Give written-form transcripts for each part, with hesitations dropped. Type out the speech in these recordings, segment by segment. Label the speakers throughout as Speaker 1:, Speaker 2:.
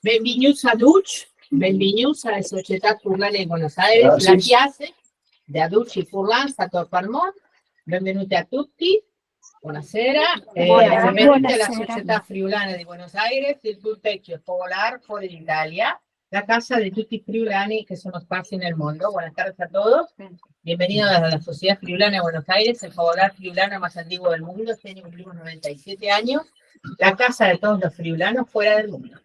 Speaker 1: Benvenuti a tutti, benvenuti alla Società Furlane di Buenos Aires, la chiase di Adulci Furlan, Stato Palmont. Benvenuti a tutti, buonasera. Benvenuti alla Società Friulana di Buenos Aires, il punteggio Popular fuori d'Italia, la casa de tutti i friulani que sono sparsi nel mondo. Buenas tardes a todos. Bienvenidos a la Sociedad Friulana de Buenos Aires, el Popular friulano más antiguo del mundo. Este año cumplimos 97 años. La casa de todos los friulanos fuera del mundo.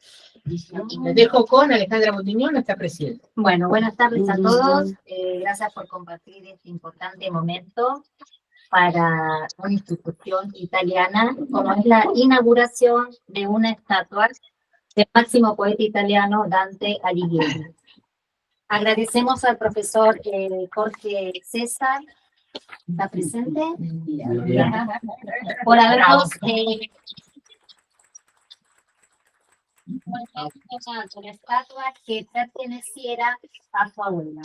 Speaker 1: Les dejo con Alejandra Montiñón, nuestra presidenta.
Speaker 2: Bueno, buenas tardes a todos. Gracias por compartir este importante momento para una institución italiana, como es la inauguración de una estatua del máximo poeta italiano Dante Alighieri. Agradecemos al profesor Jorge César, ¿está presente? Por habernos una estatua que perteneciera a su abuela.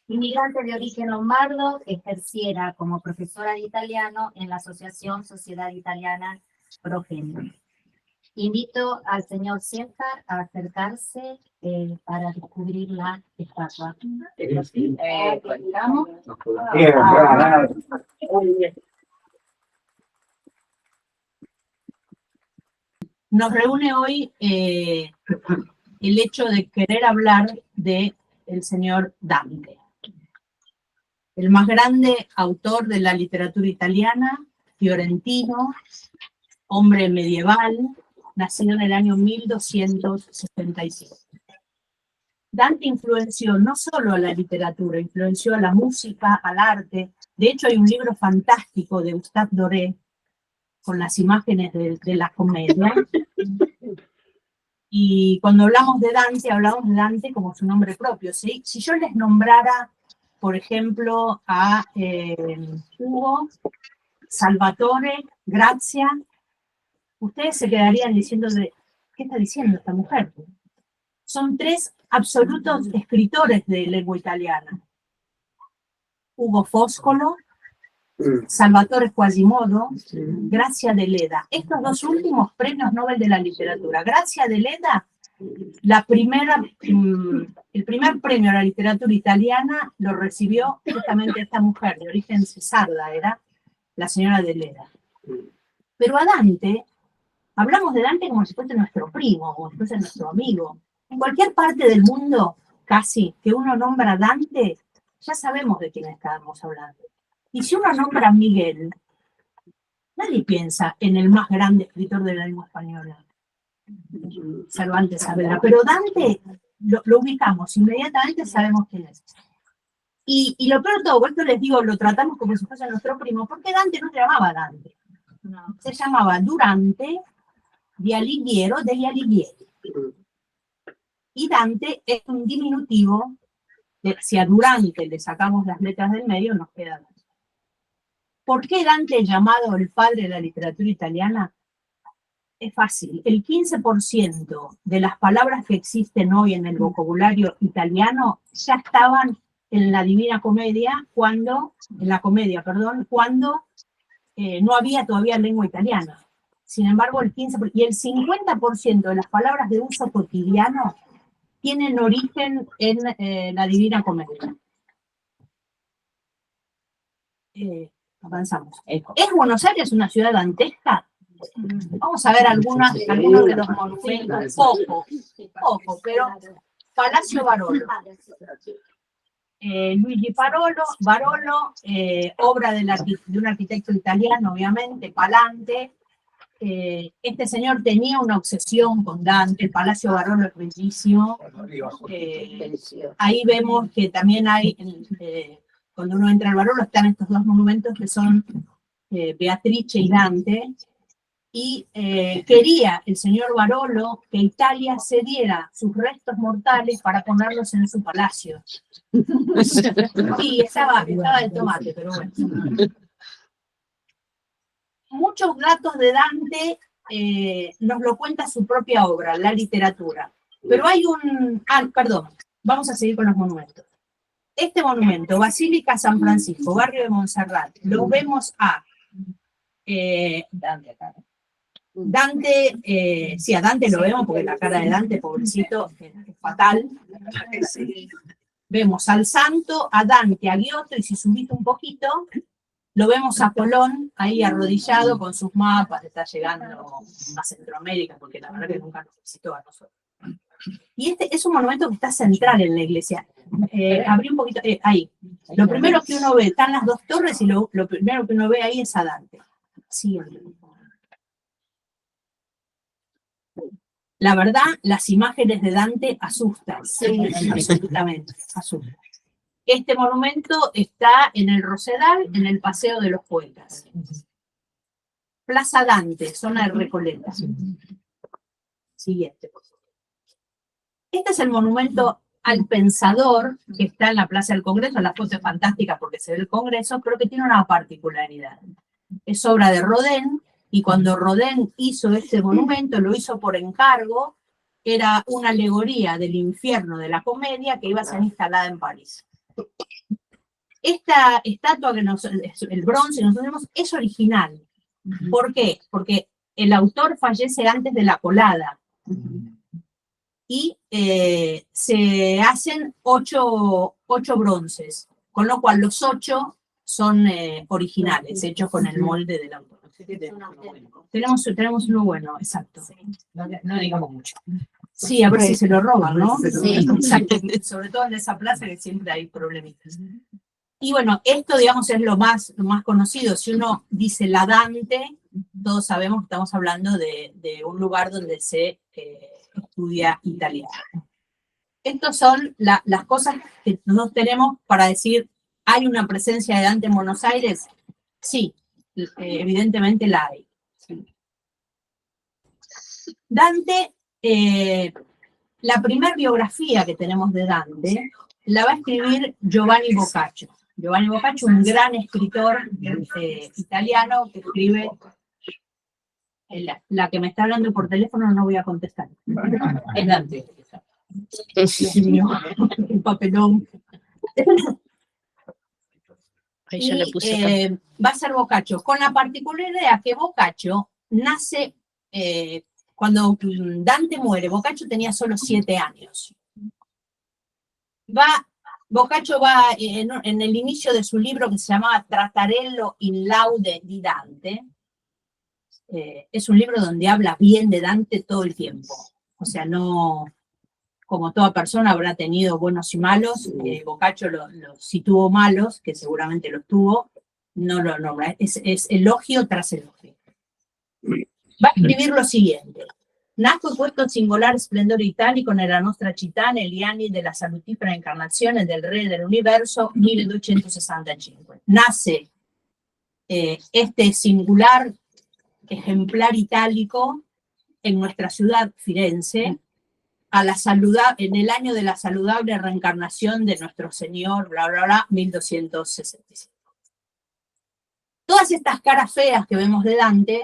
Speaker 2: Inmigrante de origen lombardo, ejerciera como profesora de italiano en la Asociación Sociedad Italiana Progenio. Invito al señor César a acercarse para descubrir la estatua.
Speaker 3: Nos reúne hoy el hecho de querer hablar de el señor Dante, el más grande autor de la literatura italiana, fiorentino, hombre medieval, nacido en el año 1267. Dante influenció no solo a la literatura, influenció a la música, al arte. De hecho, hay un libro fantástico de Gustave Doré con las imágenes de la comedia. Y cuando hablamos de Dante como su nombre propio. ¿Sí? Si yo les nombrara, por ejemplo, a Hugo, Salvatore, Grazia, ustedes se quedarían diciendo, ¿qué está diciendo esta mujer? Son tres absolutos escritores de lengua italiana. Hugo Foscolo, Salvatore Quasimodo, Grazia Deledda. Estos dos últimos premios Nobel de la literatura. Grazia Deledda, el primer premio a la literatura italiana lo recibió justamente esta mujer, de origen cesarda, era la señora Deledda. Pero a Dante, hablamos de Dante como si fuese nuestro primo, como si fuese nuestro amigo. En cualquier parte del mundo, casi, que uno nombra a Dante, ya sabemos de quién estamos hablando. Y si uno nombra a Miguel, nadie piensa en el más grande escritor de la lengua española, Cervantes Saavedra. Pero Dante lo ubicamos, inmediatamente sabemos quién es. Y lo peor de todo, por esto les digo, lo tratamos como si fuese nuestro primo, porque Dante no se llamaba Dante. No, se llamaba Durante di Alighiero degli Alighieri. Y Dante es un diminutivo, si a Durante le sacamos las letras del medio, nos queda Dante. ¿Por qué Dante es llamado el padre de la literatura italiana? Es fácil. El 15% de las palabras que existen hoy en el vocabulario italiano ya estaban en la Divina Comedia, cuando no había todavía lengua italiana. Sin embargo, el 15% y el 50% de las palabras de uso cotidiano tienen origen en la Divina Comedia. Avanzamos. ¿Es Buenos Aires una ciudad dantesca? Vamos a ver algunos de los monumentos, poco, pero Palacio Barolo. Luigi Barolo, obra de un arquitecto italiano, obviamente, Palante. Este señor tenía una obsesión con Dante. El Palacio Barolo es bellísimo. Ahí vemos que también hay, cuando uno entra al Barolo, están estos dos monumentos que son Beatrice y Dante. Y quería el señor Barolo que Italia cediera sus restos mortales para ponerlos en su palacio. Sí, estaba el tomate, pero bueno. Muchos datos de Dante nos lo cuenta su propia obra, la literatura. Pero hay perdón, vamos a seguir con los monumentos. este monumento, Basílica San Francisco, barrio de Montserrat, lo vemos a Dante acá, ¿no? Dante, sí, a Dante lo vemos porque la cara de Dante, pobrecito, es fatal. Vemos al santo, a Dante, a Giotto, y si subiste un poquito, lo vemos a Colón ahí arrodillado con sus mapas, está llegando a Centroamérica, porque la verdad que nunca nos visitó a nosotros. Y este es un monumento que está central en la iglesia. Abrí un poquito, ahí. Lo primero que uno ve, están las dos torres, y lo primero que uno ve ahí es a Dante. Sí, la verdad, las imágenes de Dante asustan. Sí, absolutamente, asustan. Este monumento está en el Rosedal, en el Paseo de los Poetas. Plaza Dante, zona de Recoleta. Siguiente, por favor. Este es el monumento al pensador que está en la Plaza del Congreso. La foto es fantástica porque se ve el Congreso, pero que tiene una particularidad. Es obra de Rodin, y cuando Rodin hizo este monumento, lo hizo por encargo. Era una alegoría del infierno de la comedia que iba a ser instalada en París. Esta estatua, el bronce que nosotros tenemos, es original. ¿Por qué? Porque el autor fallece antes de la colada. Y se hacen 8 bronces, con lo cual los 8 son originales, hechos con el molde del autor. Tenemos uno bueno, exacto.
Speaker 1: No digamos mucho.
Speaker 3: Sí, a ver si se lo roban, ¿no?
Speaker 2: Sí.
Speaker 3: Exacto. Sobre todo en esa plaza que siempre hay problemitas. Y bueno, esto, digamos, es lo más conocido. Si uno dice la Dante, todos sabemos que estamos hablando de un lugar donde se estudia italiano. Estas son las cosas que nosotros tenemos para decir, ¿hay una presencia de Dante en Buenos Aires? Sí, evidentemente la hay. Dante, la primera biografía que tenemos de Dante la va a escribir Giovanni Boccaccio. Giovanni Boccaccio, un gran escritor italiano que escribe. La que me está hablando por teléfono no voy a contestar.
Speaker 1: Es Dante.
Speaker 3: Un papelón.
Speaker 4: Ahí yo le puse
Speaker 3: Va a ser Boccaccio, con la particularidad que Boccaccio nace cuando Dante muere. Boccaccio tenía solo 7 años. Boccaccio va en el inicio de su libro que se llamaba Trattarello in laude di Dante. Es un libro donde habla bien de Dante todo el tiempo. O sea, no, como toda persona habrá tenido buenos y malos. Boccaccio si tuvo malos, que seguramente los tuvo, no lo nombra. Es elogio tras elogio. Va a escribir lo siguiente. Nacque questo singolare splendore italico nella nostra città negli anni della salutifera incarnazione del Re dell'Universo 1265. Nace este singular ejemplar itálico en nuestra ciudad, Firenze, en el año de la saludable reencarnación de nuestro Señor, bla, bla, bla, 1265. Todas estas caras feas que vemos de Dante,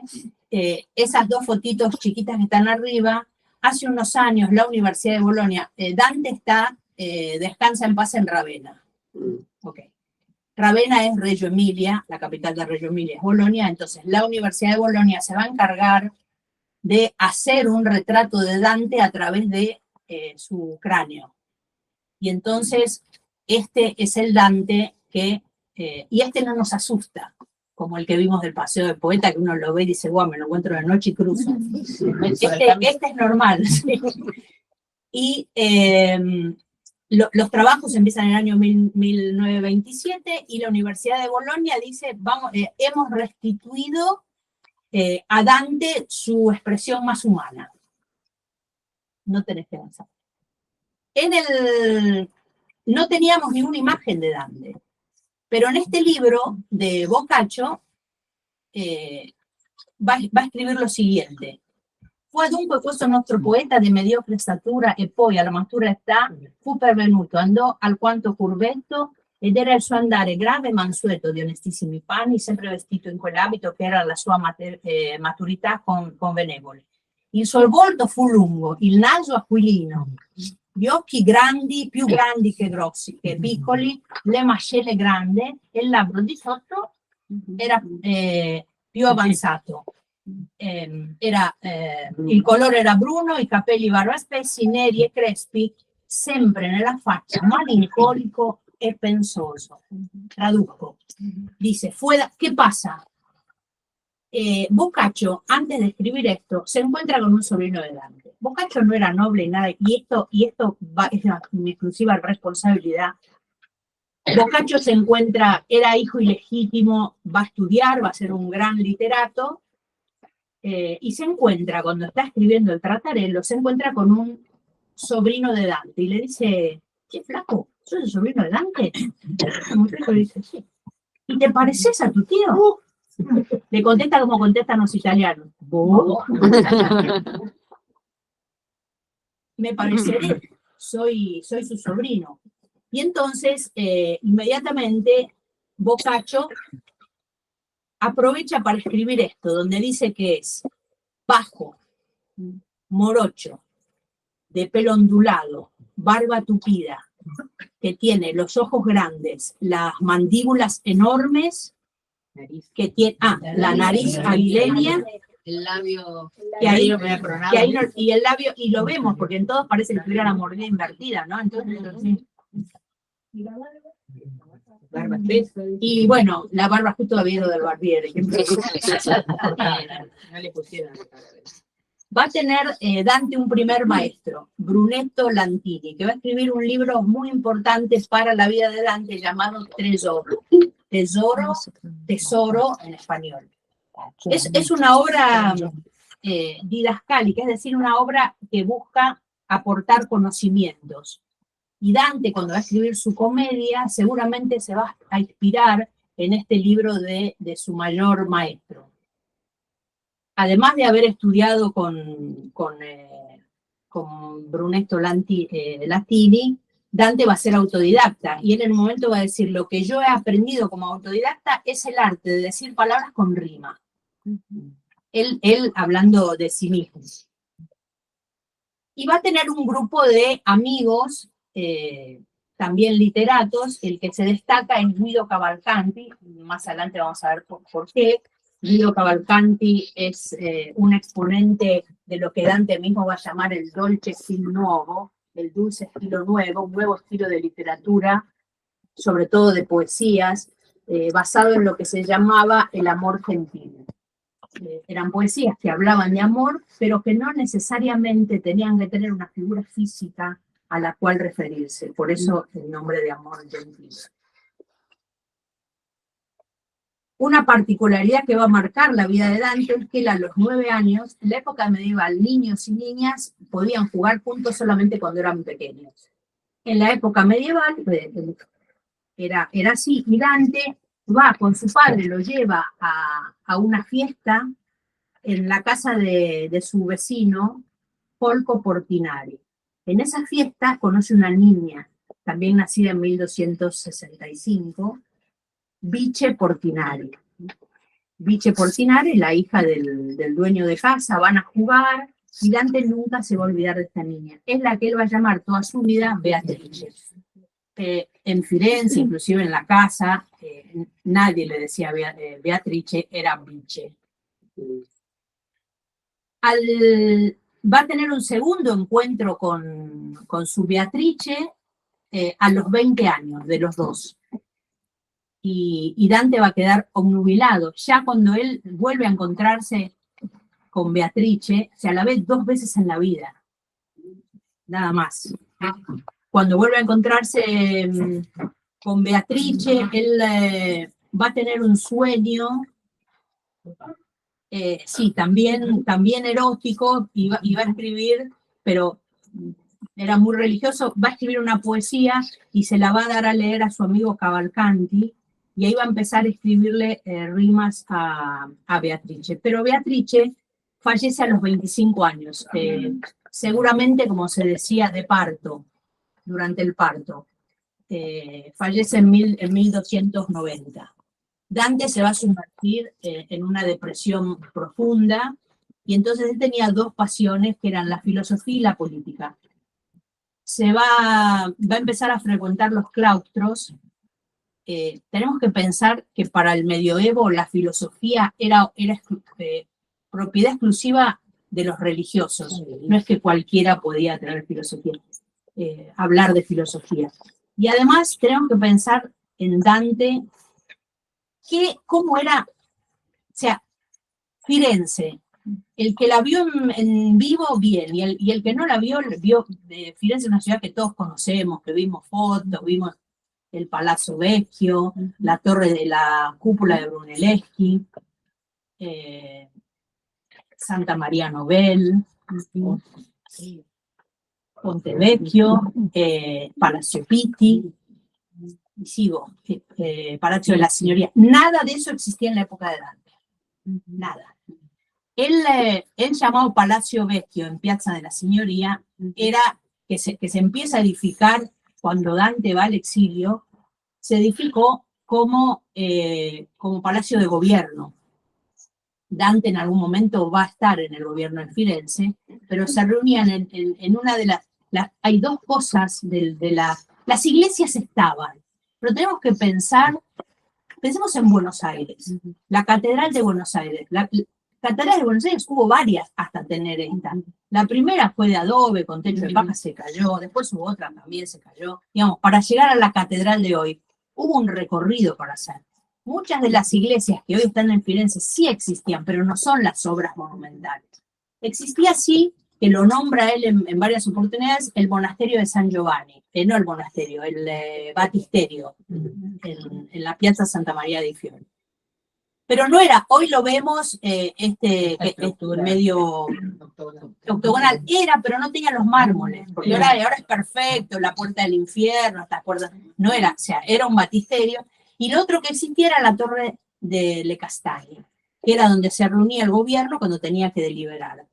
Speaker 3: esas 2 fotitos chiquitas que están arriba, hace unos años la Universidad de Bolonia, Dante descansa en paz en Ravenna. Okay. Ravenna es Reggio Emilia, la capital de Reggio Emilia es Bolonia, entonces la Universidad de Bolonia se va a encargar de hacer un retrato de Dante a través de su cráneo. Y entonces este es el Dante y este no nos asusta, como el que vimos del Paseo del Poeta, que uno lo ve y dice, guau, me lo encuentro de noche y cruzo. Este es normal. ¿Sí? Y los trabajos empiezan en el año 1927 y la Universidad de Bolonia dice, hemos restituido a Dante su expresión más humana. No tenés que avanzar. No teníamos ninguna imagen de Dante, pero en este libro de Boccaccio va a escribir lo siguiente. Fu dunque questo nostro poeta di mediocre statura e poi alla matura età fu pervenuto, andò alquanto curvetto ed era il suo andare grave e mansueto di onestissimi panni, sempre vestito in quell'abito che era la sua maturità convenevole. Il suo volto fu lungo, il naso aquilino, gli occhi grandi, più grandi che grossi, che piccoli, le mascelle grandi, e il labbro di sotto era più avanzato. Il colore era bruno, i capelli barba spessi, neri e crespi, sempre nella faccia malinconico e pensoso. Traduzco. Dice, ¿qué pasa? Boccaccio, antes de escribir esto, se encuentra con un sobrino de Dante. Boccaccio no era noble nada, y esto es mi exclusiva responsabilidad. Boccaccio era hijo ilegítimo, va a estudiar, va a ser un gran literato, y se encuentra, cuando está escribiendo el Tratarello, se encuentra con un sobrino de Dante, y le dice, ¿qué flaco? ¿Sos el sobrino de Dante? El muchacho le dice, sí. ¿Y te pareces a tu tío? Le contesta como contestan los italianos. Me pareceré, soy su sobrino. Y entonces, inmediatamente, Boccaccio aprovecha para escribir esto, donde dice que es bajo, morocho, de pelo ondulado, barba tupida, que tiene los ojos grandes, las mandíbulas enormes, que tiene, la nariz aguileña,
Speaker 1: el labio,
Speaker 3: y el labio, y lo vemos, porque en todos parece que tuviera la mordida invertida, ¿no? Entonces, sí. Y bueno, la barba justo había ido del barbiere.
Speaker 1: no le pusieron.
Speaker 3: Va a tener Dante un primer maestro, Brunetto Lantini, que va a escribir un libro muy importante para la vida de Dante llamado Tesoro en español. Es una obra didascálica, es decir, una obra que busca aportar conocimientos. Y Dante, cuando va a escribir su comedia, seguramente se va a inspirar en este libro de su mayor maestro. Además de haber estudiado con Brunetto Latini, Dante va a ser autodidacta, y en el momento va a decir, lo que yo he aprendido como autodidacta es el arte de decir palabras con rima. Él hablando de sí mismo. Y va a tener un grupo de amigos, también literatos. El que se destaca es Guido Cavalcanti, más adelante vamos a ver por qué. Guido Cavalcanti es un exponente de lo que Dante mismo va a llamar el dolce stile nuovo, el dulce estilo nuevo, un nuevo estilo de literatura, sobre todo de poesías, basado en lo que se llamaba el amor gentil. Eran poesías que hablaban de amor, pero que no necesariamente tenían que tener una figura física a la cual referirse, por eso el nombre de amor gentil. Una particularidad que va a marcar la vida de Dante es que él a los 9 años, en la época medieval, niños y niñas podían jugar juntos solamente cuando eran pequeños. En la época medieval era así, y Dante va con su padre, lo lleva a una fiesta en la casa de su vecino, Folco Portinari. En esa fiesta conoce una niña, también nacida en 1265, Bice Portinari. Bice Portinari, la hija del dueño de casa, van a jugar, y Dante nunca se va a olvidar de esta niña. Es la que él va a llamar toda su vida Beatrice. En Firenze, inclusive en la casa, nadie le decía Beatrice, era Bice. Va a tener un segundo encuentro con su Beatrice a los 20 años de los dos. Y Dante va a quedar obnubilado. Ya cuando él vuelve a encontrarse con Beatrice, se la ve 2 veces en la vida, nada más. Cuando vuelve a encontrarse con Beatrice, él va a tener un sueño, sí, también erótico, y va a escribir, pero era muy religioso, va a escribir una poesía y se la va a dar a leer a su amigo Cavalcanti, y ahí va a empezar a escribirle rimas a Beatrice. Pero Beatrice fallece a los 25 años, seguramente, como se decía, de parto, durante el parto. Fallece en 1290. Dante se va a sumergir en una depresión profunda, y entonces él tenía 2 pasiones, que eran la filosofía y la política. va a empezar a frecuentar los claustros. Tenemos que pensar que para el medioevo la filosofía era propiedad exclusiva de los religiosos. No es que cualquiera podía tener filosofía, hablar de filosofía. Y además tenemos que pensar en Dante, cómo era, o sea, Firenze. El que la vio en vivo, bien, y el que no la vio de Firenze, una ciudad que todos conocemos, que vimos fotos, vimos el Palazzo Vecchio, la torre de la cúpula de Brunelleschi, Santa María Novell, Ponte Vecchio, Palacio Pitti, y sigo, Palacio de la Signoria. Nada de eso existía en la época de Dante, nada. El llamado Palacio Vecchio en Piazza de la Signoria era que se empieza a edificar cuando Dante va al exilio, se edificó como palacio de gobierno. Dante en algún momento va a estar en el gobierno en Firenze, pero se reunían en una de hay dos cosas las iglesias estaban, pero tenemos que pensemos en Buenos Aires, la Catedral de Buenos Aires. La Catedral de Buenos Aires hubo varias hasta tener esta. La primera fue de adobe, con techo de paja, se cayó, después hubo otra, también se cayó. Digamos, para llegar a la catedral de hoy, hubo un recorrido para hacer. Muchas de las iglesias que hoy están en Firenze sí existían, pero no son las obras monumentales. Existía sí, que lo nombra él en varias oportunidades, el monasterio de San Giovanni, no el monasterio, el batisterio, en la Piazza Santa María dei Fiori. Pero no era, hoy lo vemos, medio octogonal, pero no tenía los mármoles, porque ahora es perfecto, la puerta del infierno, estas puertas, no era, o sea, era un batisterio, y lo otro que existía era la torre de Le Castagni, que era donde se reunía el gobierno cuando tenía que deliberar.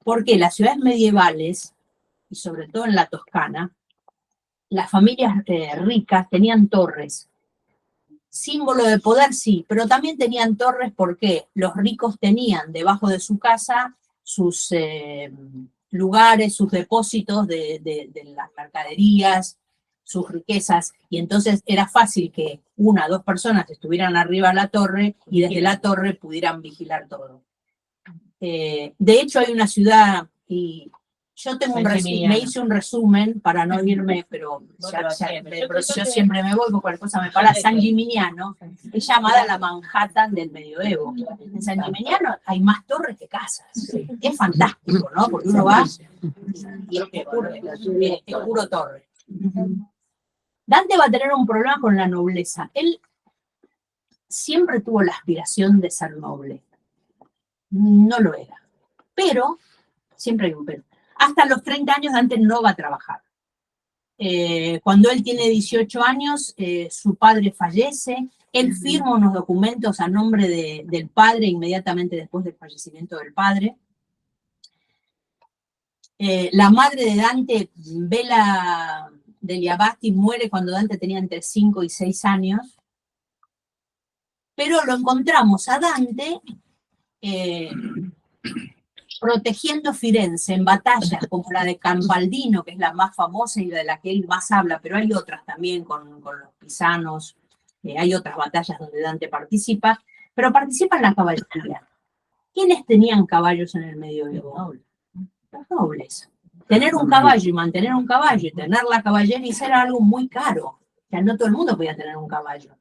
Speaker 3: Porque las ciudades medievales, y sobre todo en la Toscana, las familias ricas tenían torres. Símbolo de poder, sí, pero también tenían torres porque los ricos tenían debajo de su casa sus lugares, sus depósitos de las mercaderías, sus riquezas, y entonces era fácil que una o dos personas estuvieran arriba de la torre y desde la torre pudieran vigilar todo. De hecho, hay una ciudad, y yo me hice un resumen para no irme, pero yo siempre me voy, porque cualquier cosa me para. San Gimignano es llamada la Manhattan del medioevo. En San Gimignano hay más torres que casas. Es fantástico, ¿no? Porque uno va y es puro torre. Dante va a tener un problema con la nobleza. Él siempre tuvo la aspiración de ser noble. No lo era. Pero, siempre hay un pero. Hasta los 30 años Dante no va a trabajar. Cuando él tiene 18 años, su padre fallece. Él firma unos documentos a nombre del padre inmediatamente después del fallecimiento del padre. La madre de Dante, Bela degli Abbati, muere cuando Dante tenía entre 5 y 6 años. Pero lo encontramos a Dante protegiendo Firenze en batallas como la de Campaldino, que es la más famosa y de la que él más habla, pero hay otras también con los pisanos, hay otras batallas donde Dante participa, pero participa en la caballería. ¿Quiénes tenían caballos en el medioevo? Los nobles. Tener un caballo y mantener un caballo y tener la caballería era algo muy caro. O sea, no todo el mundo podía tener un caballo.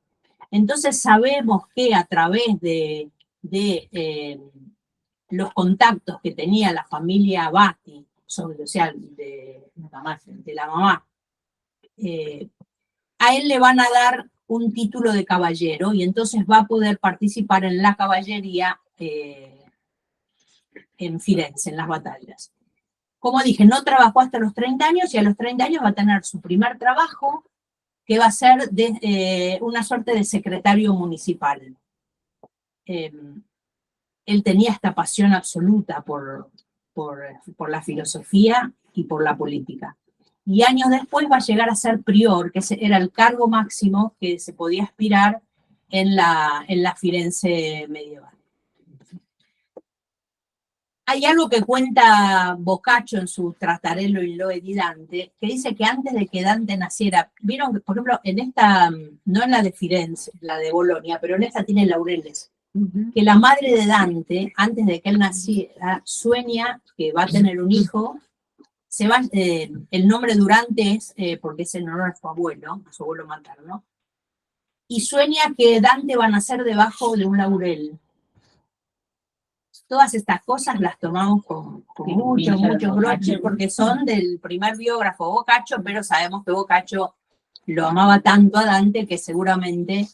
Speaker 3: Entonces sabemos que a través de los contactos que tenía la familia Abbati, o sea, de la mamá, a él le van a dar un título de caballero y entonces va a poder participar en la caballería en Firenze, en las batallas. Como dije, no trabajó hasta los 30 años y a los 30 años va a tener su primer trabajo, que va a ser una suerte de secretario municipal. Él tenía esta pasión absoluta por la filosofía y por la política. Y años después va a llegar a ser prior, que era el cargo máximo que se podía aspirar en la Firenze medieval. Hay algo que cuenta Boccaccio en su Trattarello in Loe di Dante, que dice que antes de que Dante naciera, vieron que, por ejemplo, en esta, no en la de Firenze, la de Bolonia, pero en esta tiene laureles, que la madre de Dante, antes de que él naciera, sueña que va a tener un hijo, el nombre Durante es porque es en honor a su abuelo materno, y sueña que Dante va a nacer debajo de un laurel. Todas estas cosas las tomamos con muchos broches, porque son del primer biógrafo Boccaccio, pero sabemos que Boccaccio lo amaba tanto a Dante que seguramente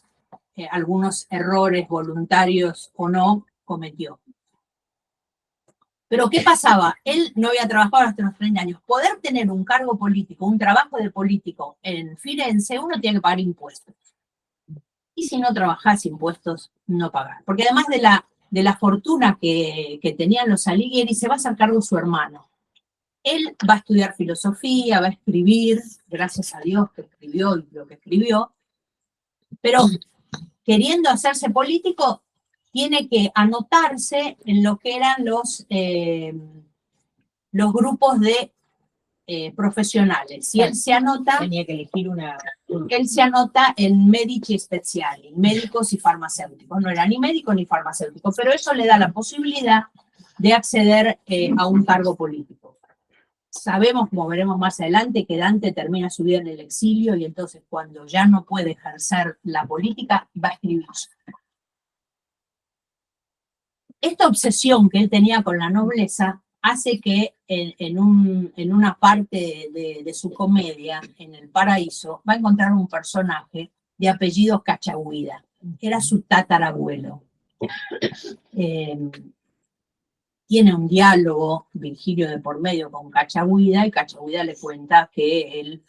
Speaker 3: algunos errores voluntarios o no cometió. Pero ¿qué pasaba? Él no había trabajado hasta los 30 años. Poder tener un cargo político, un trabajo de político en Firenze, uno tiene que pagar impuestos. Y si no trabajás impuestos, no pagás. Porque además de la fortuna que tenían los Alighieri, se va a hacer cargo su hermano. Él va a estudiar filosofía, va a escribir, gracias a Dios que escribió lo que escribió, pero queriendo hacerse político, tiene que anotarse en lo que eran los grupos de profesionales. Si él se anota,
Speaker 1: tenía que elegir
Speaker 3: él se anota en medici speciali, médicos y farmacéuticos. No era ni médico ni farmacéutico, pero eso le da la posibilidad de acceder a un cargo político. Sabemos, como veremos más adelante, que Dante termina su vida en el exilio y entonces cuando ya no puede ejercer la política, va a escribir. Esta obsesión que él tenía con la nobleza hace que en una parte de su comedia, en El Paraíso, va a encontrar un personaje de apellido Cachagüida. Era su tatarabuelo. Tiene un diálogo, Virgilio de por medio, con Cachagüida, y Cachagüida le cuenta que él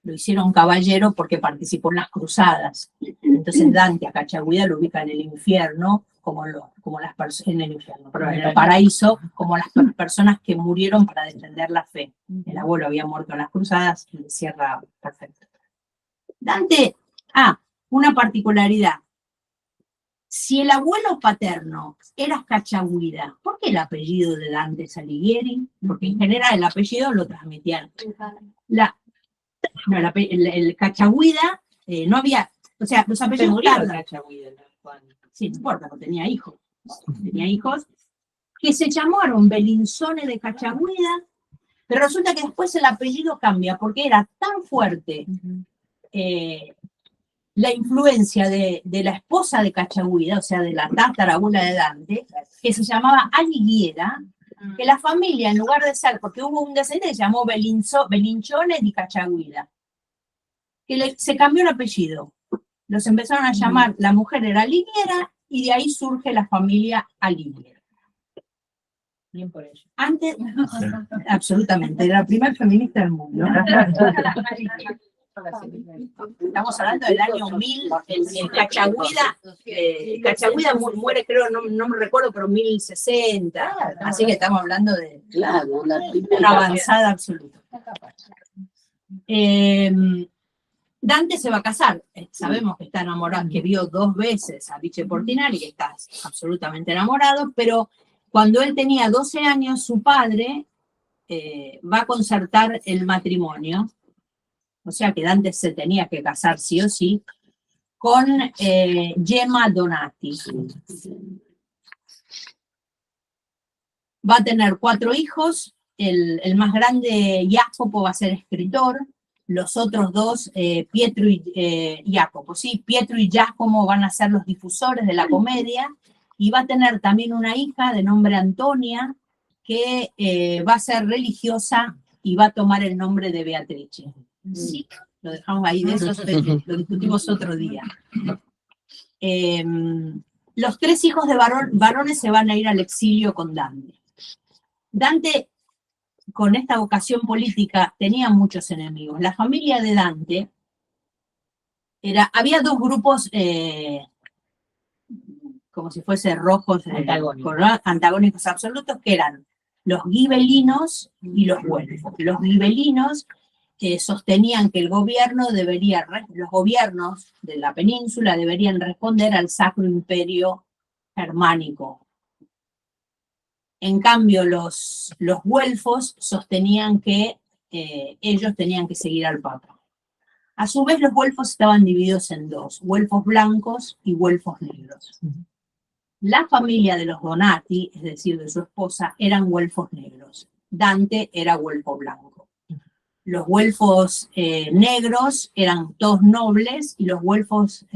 Speaker 3: lo hicieron caballero porque participó en las cruzadas. Entonces Dante a Cachagüida lo ubica en el infierno, en el infierno, pero en el paraíso, como las personas que murieron para defender la fe. El abuelo había muerto en las cruzadas, y cierra perfecto. Dante, una particularidad. Si el abuelo paterno era Cachagüida, ¿por qué el apellido de Dante es Alighieri? Porque en general el apellido lo transmitían. El Cachagüida no había, o sea, los apellidos sí, no importa, no tenía hijos. Tenía hijos que se llamaron Bellinzone de Cachagüida, pero resulta que después el apellido cambia porque era tan fuerte la influencia de la esposa de Cachagüida, o sea, de la tatarabuela de Dante, que se llamaba Alighiera, que la familia, en lugar de ser, porque hubo un descendiente, se llamó Bellinzone di Cachagüida, que se cambió el apellido. Los empezaron a llamar, la mujer era Alighiera, y de ahí surge la familia Alighiera.
Speaker 1: Bien por ello.
Speaker 3: Antes, absolutamente, era la primera feminista del mundo. Estamos hablando del año 1000, el Cachagüida muere, creo, no me recuerdo, pero 1060, así que estamos hablando de una avanzada absoluta. Dante se va a casar, sabemos que está enamorado, que vio 2 veces a Vice Portinari, que está absolutamente enamorado, pero cuando él tenía 12 años, su padre va a concertar el matrimonio, o sea que Dante se tenía que casar sí o sí, con Gemma Donati. Va a tener 4 hijos, el más grande, Jacopo, va a ser escritor, los otros 2, Pietro y Jacopo, ¿sí? Pietro y Giacomo van a ser los difusores de la comedia, y va a tener también una hija de nombre Antonia, que va a ser religiosa y va a tomar el nombre de Beatrice. Sí, lo dejamos ahí, de eso lo discutimos otro día. Los 3 hijos de varones se van a ir al exilio con Dante. Dante, con esta vocación política, tenía muchos enemigos. La familia de Dante había 2 grupos, como si fuese rojos, antagónicos absolutos, que eran los gibelinos y los güelfos. Los gibelinos sostenían que los gobiernos de la península deberían responder al Sacro Imperio Germánico. En cambio, los güelfos sostenían que ellos tenían que seguir al Papa. A su vez, los güelfos estaban divididos en dos, güelfos blancos y güelfos negros. La familia de los Donati, es decir, de su esposa, eran güelfos negros. Dante era güelfo blanco. Los güelfos negros eran todos nobles y los güelfos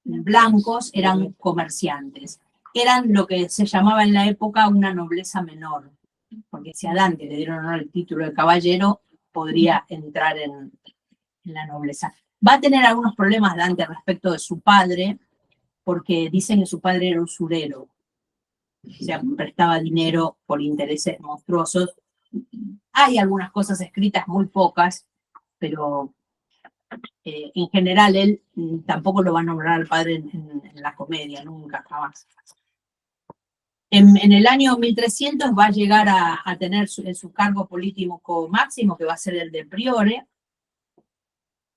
Speaker 3: blancos eran comerciantes. Eran lo que se llamaba en la época una nobleza menor, porque si a Dante le dieron el título de caballero, podría entrar en la nobleza. Va a tener algunos problemas Dante respecto de su padre, porque dicen que su padre era usurero, o sea, prestaba dinero por intereses monstruosos. Hay algunas cosas escritas, muy pocas, pero en general él tampoco lo va a nombrar al padre en la comedia, nunca, jamás. En el año 1300 va a llegar a tener su cargo político máximo, que va a ser el de priore,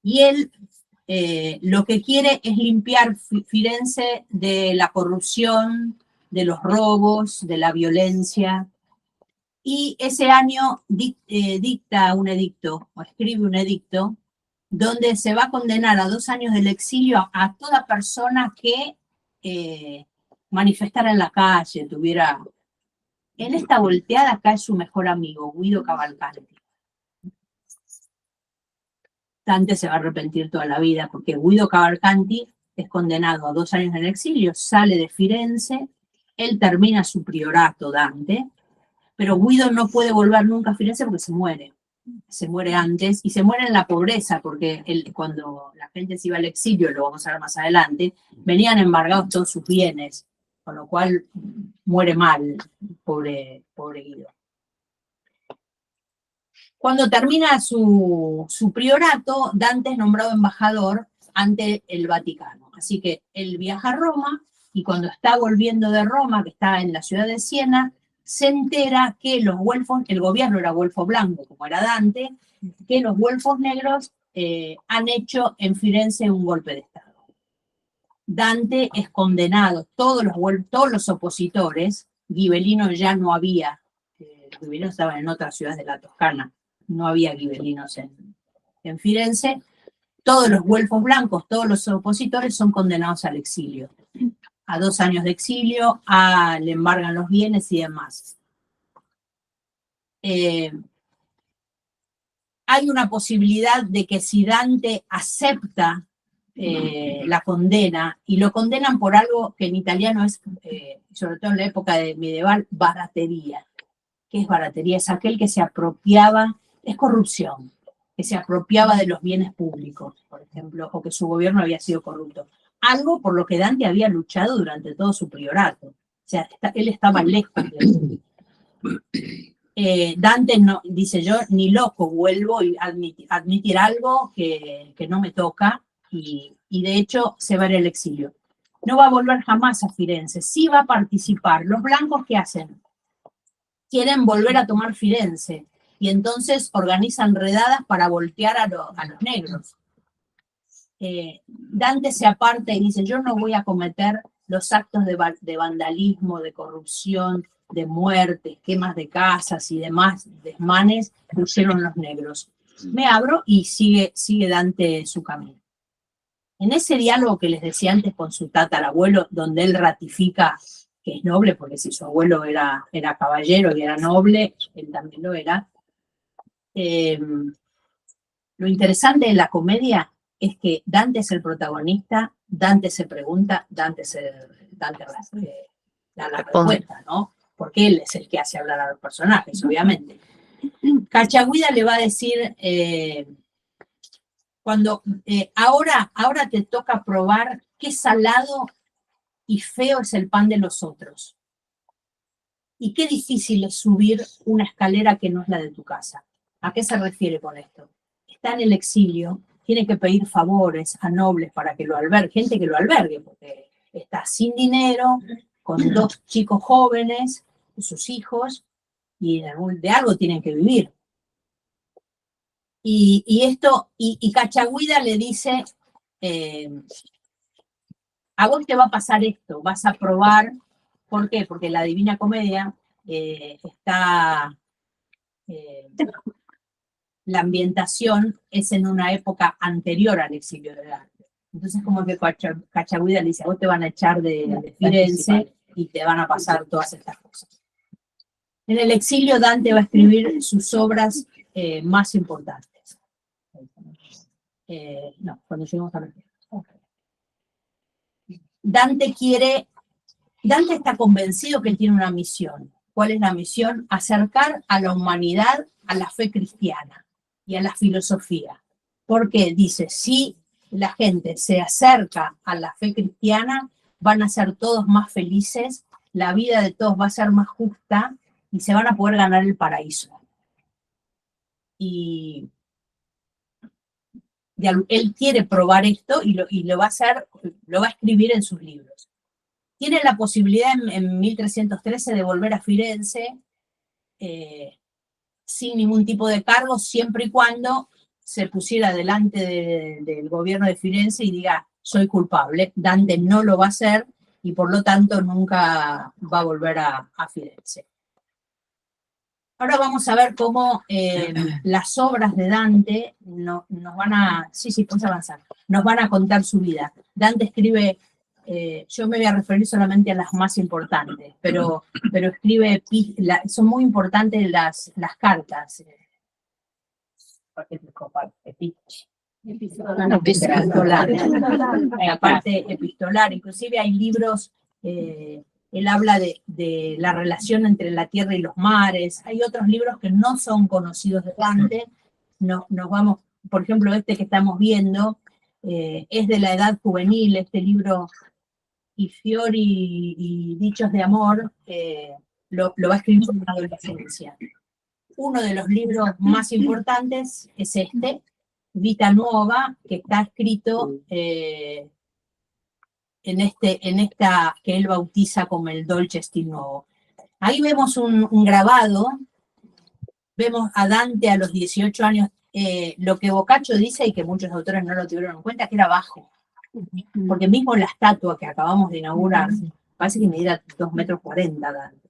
Speaker 3: y él lo que quiere es limpiar Firenze de la corrupción, de los robos, de la violencia, y ese año dicta un edicto, o escribe un edicto, donde se va a condenar a 2 años del exilio a toda persona que manifestara en la calle, tuviera... En esta volteada cae su mejor amigo, Guido Cavalcanti. Dante se va a arrepentir toda la vida, porque Guido Cavalcanti es condenado a 2 años en el exilio, sale de Firenze, él termina su priorato, Dante, pero Guido no puede volver nunca a Firenze porque se muere antes, y se muere en la pobreza, porque cuando la gente se iba al exilio, lo vamos a ver más adelante, venían embargados todos sus bienes, con lo cual muere mal, pobre Guido. Cuando termina su priorato, Dante es nombrado embajador ante el Vaticano. Así que él viaja a Roma, y cuando está volviendo de Roma, que está en la ciudad de Siena, se entera que los güelfos, el gobierno era güelfo blanco, como era Dante, que los güelfos negros han hecho en Firenze un golpe de Estado. Dante es condenado, todos los opositores, Ghibellino ya no había, los ghibellinos estaban en otras ciudades de la Toscana, no había ghibellinos en Firenze, todos los güelfos blancos, todos los opositores son condenados al exilio, a 2 años de exilio, le embargan los bienes y demás. Hay una posibilidad de que si Dante acepta la condena, y lo condenan por algo que en italiano es, sobre todo en la época medieval, baratería. ¿Qué es baratería? Es aquel que se apropiaba, es corrupción, que se apropiaba de los bienes públicos, por ejemplo, o que su gobierno había sido corrupto. Algo por lo que Dante había luchado durante todo su priorato. O sea, él estaba lejos de eso. Dante no, dice, yo ni loco vuelvo a admitir algo que no me toca, y de hecho se va en el exilio. No va a volver jamás a Firenze, sí va a participar. Los blancos, ¿qué hacen? Quieren volver a tomar Firenze, y entonces organizan redadas para voltear a los negros. Dante se aparta y dice, yo no voy a cometer los actos de vandalismo, de corrupción, de muertes, quemas de casas y demás desmanes que hicieron los negros. Me abro, y sigue Dante su camino. En ese diálogo que les decía antes con su tatarabuelo, donde él ratifica que es noble, porque si su abuelo era caballero y era noble, él también lo era. Lo interesante de la comedia es que Dante es el protagonista, Dante se pregunta, Dante da la respuesta, ¿no? Porque él es el que hace hablar a los personajes, obviamente. Cachagüida le va a decir, ahora te toca probar qué salado y feo es el pan de los otros, y qué difícil es subir una escalera que no es la de tu casa. ¿A qué se refiere con esto? Está en el exilio, tiene que pedir favores a nobles para que lo albergue, gente que lo albergue, porque está sin dinero, con 2 chicos jóvenes, sus hijos, y de algo tienen que vivir. Y Cachagüida le dice, a vos te va a pasar esto, vas a probar ¿Por qué? Porque la Divina Comedia está... la ambientación es en una época anterior al exilio de Dante. Entonces como que Cacciaguida le dice, vos te van a echar de Firenze y te van a pasar todas estas cosas. En el exilio Dante va a escribir sus obras más importantes. No, cuando lleguemos a los... Dante está convencido que tiene una misión. ¿Cuál es la misión? Acercar a la humanidad a la fe cristiana y a la filosofía. Porque dice, si la gente se acerca a la fe cristiana, van a ser todos más felices, la vida de todos va a ser más justa y se van a poder ganar el paraíso. Y él quiere probar esto y lo va a hacer, lo va a escribir en sus libros. Tiene la posibilidad en 1313 de volver a Firenze sin ningún tipo de cargo, siempre y cuando se pusiera delante del gobierno de Firenze y diga, soy culpable. Dante no lo va a hacer y por lo tanto nunca va a volver a Firenze. Ahora vamos a ver cómo las obras de Dante nos van a... Sí, puedes avanzar. Nos van a contar su vida. Dante escribe... yo me voy a referir solamente a las más importantes, pero escribe... son muy importantes las cartas. La parte epistolar. Inclusive hay libros... él habla de la relación entre la tierra y los mares. Hay otros libros que no son conocidos de Dante. Nos vamos, por ejemplo, este que estamos viendo, es de la edad juvenil, este libro Y Fiori y Dichos de Amor, lo va a escribir en la adolescencia. Uno de los libros más importantes es este, Vita Nuova, que está escrito... en esta que él bautiza como el Dolce Stil Nuovo. Ahí vemos un grabado, vemos a Dante a los 18 años, lo que Boccaccio dice y que muchos autores no lo tuvieron en cuenta, que era bajo, porque mismo la estatua que acabamos de inaugurar, parece que medía 2,40 metros Dante.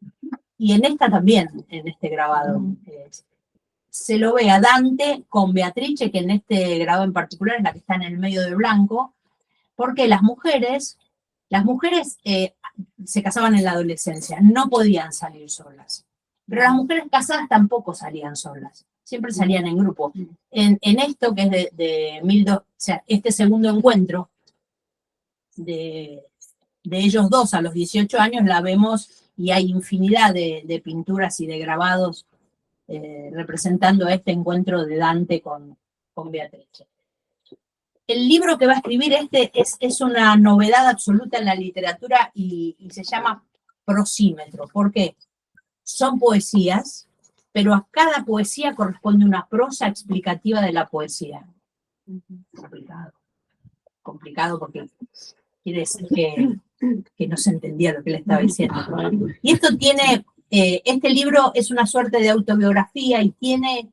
Speaker 3: Y en esta también, en este grabado, se lo ve a Dante con Beatrice, que en este grabado en particular es la que está en el medio de blanco, porque las mujeres se casaban en la adolescencia, no podían salir solas. Pero las mujeres casadas tampoco salían solas, siempre salían en grupo. En esto, que es de 1200, o sea, este segundo encuentro de ellos dos a los 18 años, la vemos y hay infinidad de pinturas y de grabados representando este encuentro de Dante con Beatrice. El libro que va a escribir es una novedad absoluta en la literatura y se llama Prosímetro. ¿Por qué? Son poesías, pero a cada poesía corresponde una prosa explicativa de la poesía. Complicado porque quiere decir que no se entendía lo que le estaba diciendo. Y esto tiene, este libro es una suerte de autobiografía y tiene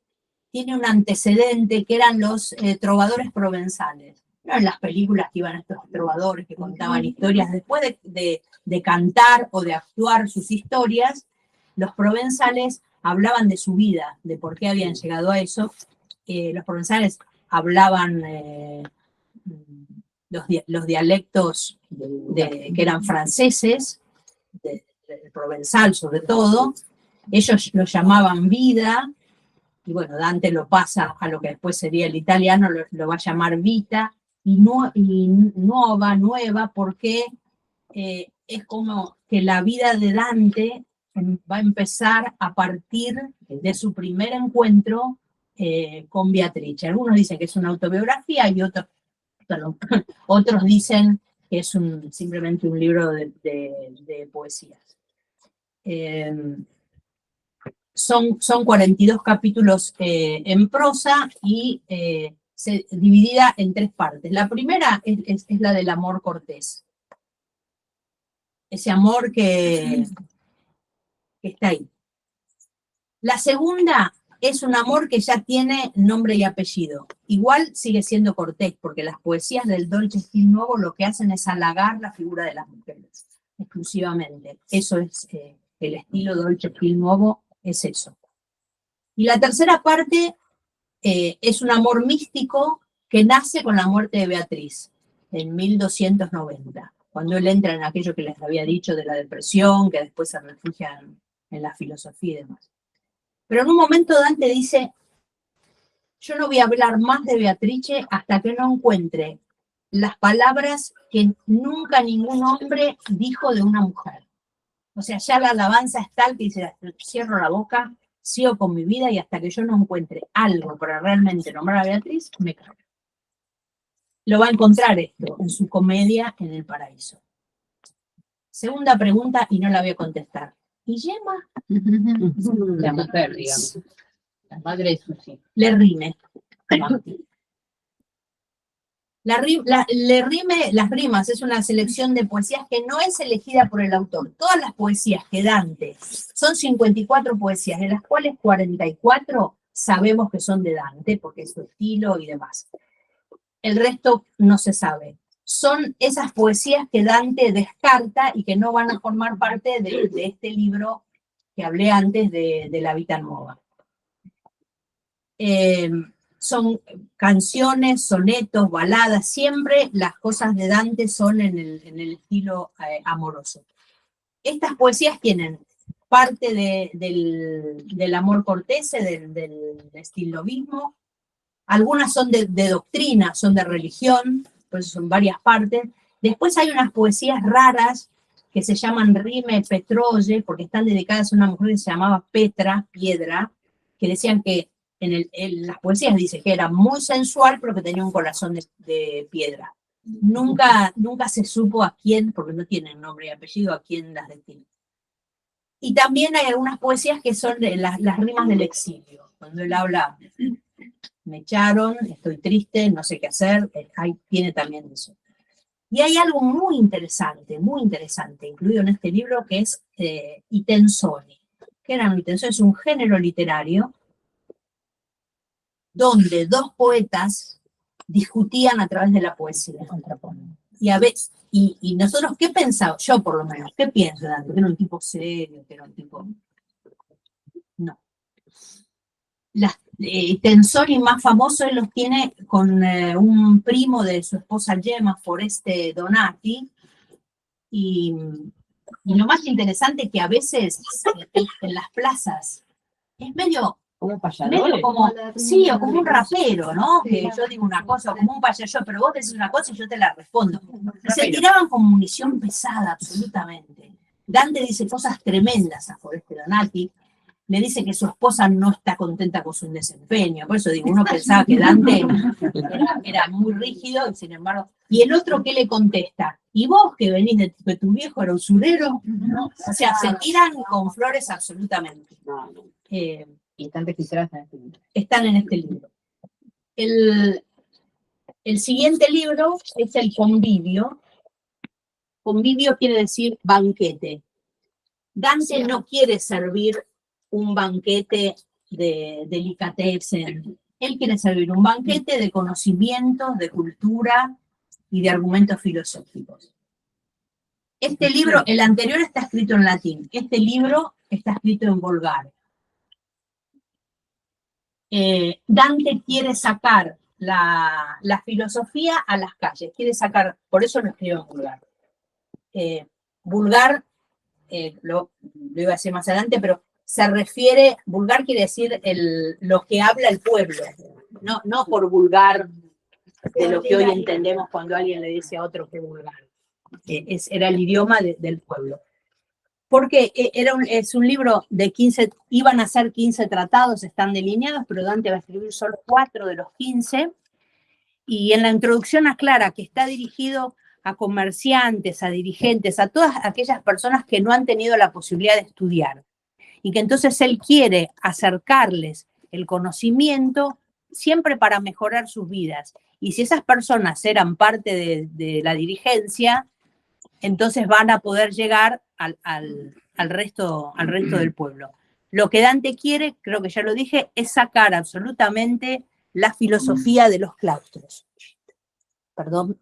Speaker 3: un antecedente que eran los trovadores provenzales. No en las películas que iban estos trovadores que contaban historias. Después de cantar o de actuar sus historias, los provenzales hablaban de su vida, de por qué habían llegado a eso. Los provenzales hablaban los dialectos que eran franceses, del provenzal sobre todo. Ellos lo llamaban vida. Y bueno, Dante lo pasa a lo que después sería el italiano, lo va a llamar vita, y nueva, porque es como que la vida de Dante va a empezar a partir de su primer encuentro con Beatrice. Algunos dicen que es una autobiografía y otros dicen que es simplemente un libro de poesías. Son 42 capítulos en prosa y dividida en 3 partes. La primera es la del amor cortés. Ese amor que está ahí. La segunda es un amor que ya tiene nombre y apellido. Igual sigue siendo cortés, porque las poesías del Dolce Stil Nuovo lo que hacen es halagar la figura de las mujeres. exclusivamente. Eso es el estilo Dolce Stil Nuovo, es eso. Y la tercera parte es un amor místico que nace con la muerte de Beatriz, en 1290, cuando él entra en aquello que les había dicho de la depresión, que después se refugia en la filosofía y demás. Pero en un momento Dante dice, yo no voy a hablar más de Beatrice hasta que no encuentre las palabras que nunca ningún hombre dijo de una mujer. O sea, ya la alabanza es tal que dice, cierro la boca, sigo con mi vida y hasta que yo no encuentre algo para realmente nombrar a Beatriz, me callo. Lo va a encontrar esto en su comedia En el Paraíso. Segunda pregunta y no la voy a contestar. ¿Y Gemma?
Speaker 1: La mujer, digamos. La madre de sus hijos.
Speaker 3: Le rime. Las rimas es una selección de poesías que no es elegida por el autor. Todas las poesías que Dante, son 54 poesías, de las cuales 44 sabemos que son de Dante, porque es su estilo y demás. El resto no se sabe. Son esas poesías que Dante descarta y que no van a formar parte de este libro que hablé antes de la Vita Nuova. Son canciones, sonetos, baladas, siempre las cosas de Dante son en el estilo amoroso. Estas poesías tienen parte del amor cortese, del estilo mismo, algunas son de doctrina, son de religión, por eso son varias partes. Después hay unas poesías raras que se llaman rime petroye, porque están dedicadas a una mujer que se llamaba Petra, piedra, que decían que en las poesías dice que era muy sensual, pero que tenía un corazón de piedra. Nunca se supo a quién, porque no tienen nombre y apellido, a quién las destinó. Y también hay algunas poesías que son de las rimas del exilio, cuando él habla, me echaron, estoy triste, no sé qué hacer, ahí tiene también eso. Y hay algo muy interesante, incluido en este libro, que es i tenzoni. ¿Qué eran i tenzoni? Es un género literario donde dos poetas discutían a través de la poesía. Y a veces, y nosotros, ¿qué pensamos? Yo por lo menos, ¿qué pienso, Dante? Que era un tipo serio, que era un tipo... No. Las tenzoni más famosos él los tiene con un primo de su esposa Gemma, Foreste Donati, y lo más interesante es que a veces en las plazas es medio como, sí, o como un rapero, ¿no? Que yo digo una cosa, o como un payaso, pero vos decís una cosa y yo te la respondo. Se tiraban con munición pesada, absolutamente. Dante dice cosas tremendas a Foreste Donati, le dice que su esposa no está contenta con su desempeño, por eso digo, uno pensaba que Dante era muy rígido, y sin embargo, y el otro ¿qué le contesta? ¿Y vos que venís de tu viejo era usurero? ¿No? O sea, se tiran con flores absolutamente.
Speaker 1: Y están registradas en este libro.
Speaker 3: Están en este libro. El siguiente libro es el Convivio. Convivio quiere decir banquete. Dante no quiere servir un banquete de delicatessen. Él quiere servir un banquete de conocimientos, de cultura y de argumentos filosóficos. Este libro, el anterior está escrito en latín, este libro está escrito en vulgar. Dante quiere sacar la filosofía a las calles, quiere sacar, por eso lo escribo en vulgar. Vulgar, lo iba a decir más adelante, pero se refiere, vulgar quiere decir lo que habla el pueblo, no por vulgar de lo que hoy entendemos cuando alguien le dice a otro que vulgar. Era el idioma del pueblo. Porque es un libro de 15, iban a ser 15 tratados, están delineados, pero Dante va a escribir solo 4 de los 15, y en la introducción aclara que está dirigido a comerciantes, a dirigentes, a todas aquellas personas que no han tenido la posibilidad de estudiar, y que entonces él quiere acercarles el conocimiento siempre para mejorar sus vidas. Y si esas personas eran parte de la dirigencia, entonces van a poder llegar al resto del pueblo. Lo que Dante quiere, creo que ya lo dije, es sacar absolutamente la filosofía de los claustros. Perdón.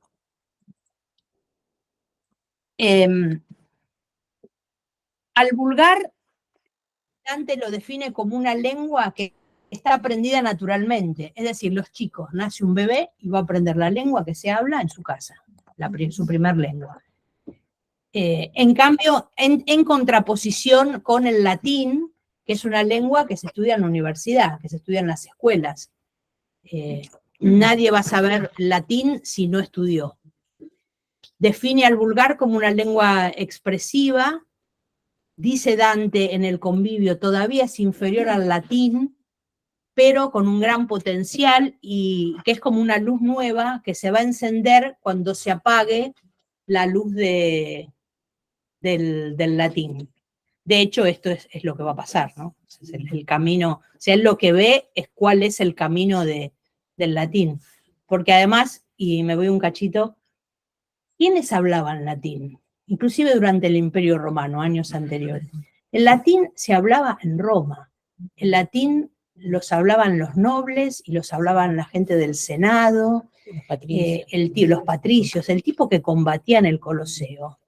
Speaker 3: Al vulgar, Dante lo define como una lengua que está aprendida naturalmente. Es decir, los chicos, nace un bebé y va a aprender la lengua que se habla en su casa, su primer lengua. En cambio, en contraposición con el latín, que es una lengua que se estudia en la universidad, que se estudia en las escuelas. Nadie va a saber latín si no estudió. Define al vulgar como una lengua expresiva. Dice Dante en el Convivio, todavía es inferior al latín, pero con un gran potencial y que es como una luz nueva que se va a encender cuando se apague la luz del latín. De hecho, esto es lo que va a pasar, ¿no? El camino, o sea, él lo que ve es cuál es el camino del latín. Porque además, y me voy un cachito, ¿quiénes hablaban latín? Inclusive durante el Imperio Romano, años anteriores. El latín se hablaba en Roma. El latín los hablaban los nobles y los hablaban la gente del Senado, los patricios, el tipo que combatía en el Coloseo.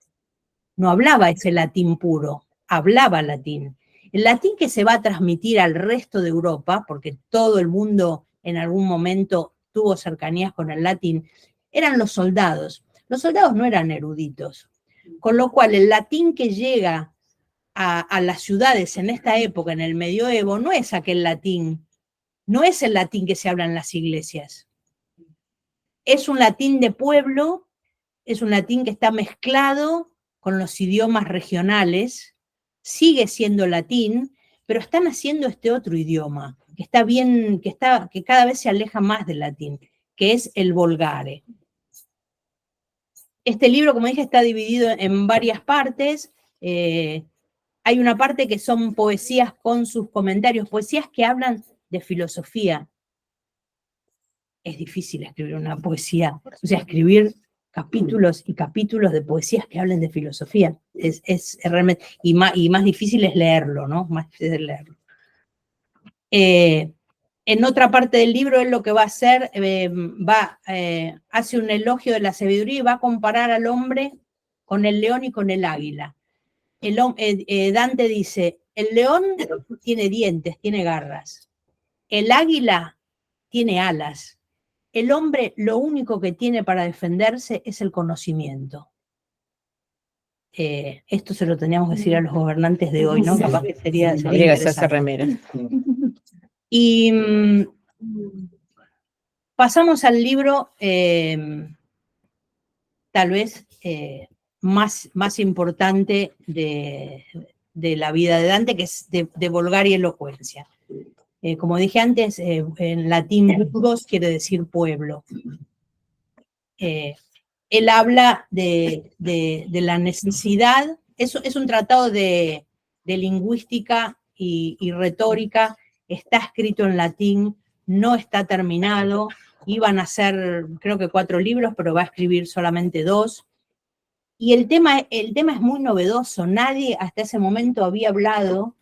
Speaker 3: No hablaba ese latín puro, hablaba latín. El latín que se va a transmitir al resto de Europa, porque todo el mundo en algún momento tuvo cercanías con el latín, eran los soldados. Los soldados no eran eruditos, con lo cual el latín que llega a las ciudades en esta época, en el medioevo, no es aquel latín, no es el latín que se habla en las iglesias. Es un latín de pueblo, es un latín que está mezclado con los idiomas regionales, sigue siendo latín, pero están haciendo este otro idioma, que está bien, que cada vez se aleja más del latín, que es el volgare. Este libro, como dije, está dividido en varias partes. Hay una parte que son poesías con sus comentarios, poesías que hablan de filosofía. Es difícil escribir una poesía, o sea, escribir capítulos y capítulos de poesías que hablen de filosofía. Es realmente, y más difícil es leerlo, ¿no? Más difícil es leerlo. En otra parte del libro, él lo que va a hacer, hace un elogio de la sabiduría y va a comparar al hombre con el león y con el águila. Dante dice, el león tiene dientes, tiene garras. El águila tiene alas. El hombre lo único que tiene para defenderse es el conocimiento. Esto se lo teníamos que decir a los gobernantes de hoy, ¿no? Capaz que sería
Speaker 4: Habría que hacerse remera.
Speaker 3: Y pasamos al libro, tal vez más importante de la vida de Dante, que es de Volgare y Elocuencia. Como dije antes, en latín burgos quiere decir pueblo. Él habla de la necesidad, es un tratado de lingüística y retórica, está escrito en latín, no está terminado, iban a ser creo que 4 libros, pero va a escribir solamente 2. Y el tema es muy novedoso, nadie hasta ese momento había hablado,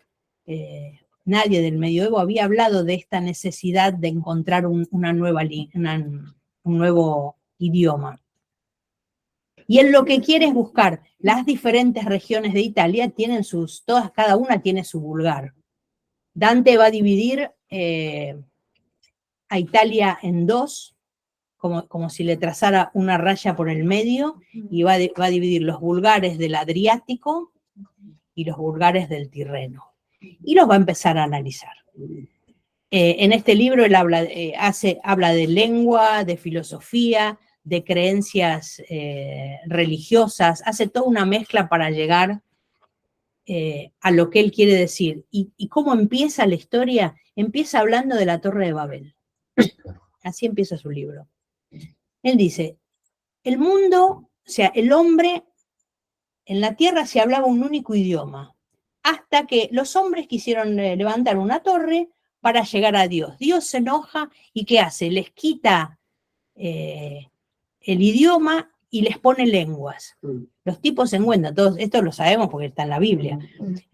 Speaker 3: nadie del medioevo había hablado de esta necesidad de encontrar un nuevo idioma. Y él lo que quiere es buscar las diferentes regiones de Italia, cada una tiene su vulgar. Dante va a dividir a Italia en 2, como si le trazara una raya por el medio, y va a dividir los vulgares del Adriático y los vulgares del Tirreno. Y los va a empezar a analizar. En este libro él habla de lengua, de filosofía, de creencias religiosas, hace toda una mezcla para llegar a lo que él quiere decir. ¿Y cómo empieza la historia? Empieza hablando de la Torre de Babel. Así empieza su libro. Él dice, el mundo, o sea, el hombre, en la tierra se hablaba un único idioma, hasta que los hombres quisieron levantar una torre para llegar a Dios. Dios se enoja y ¿qué hace? Les quita el idioma y les pone lenguas. Los tipos se encuentran todos, esto lo sabemos porque está en la Biblia,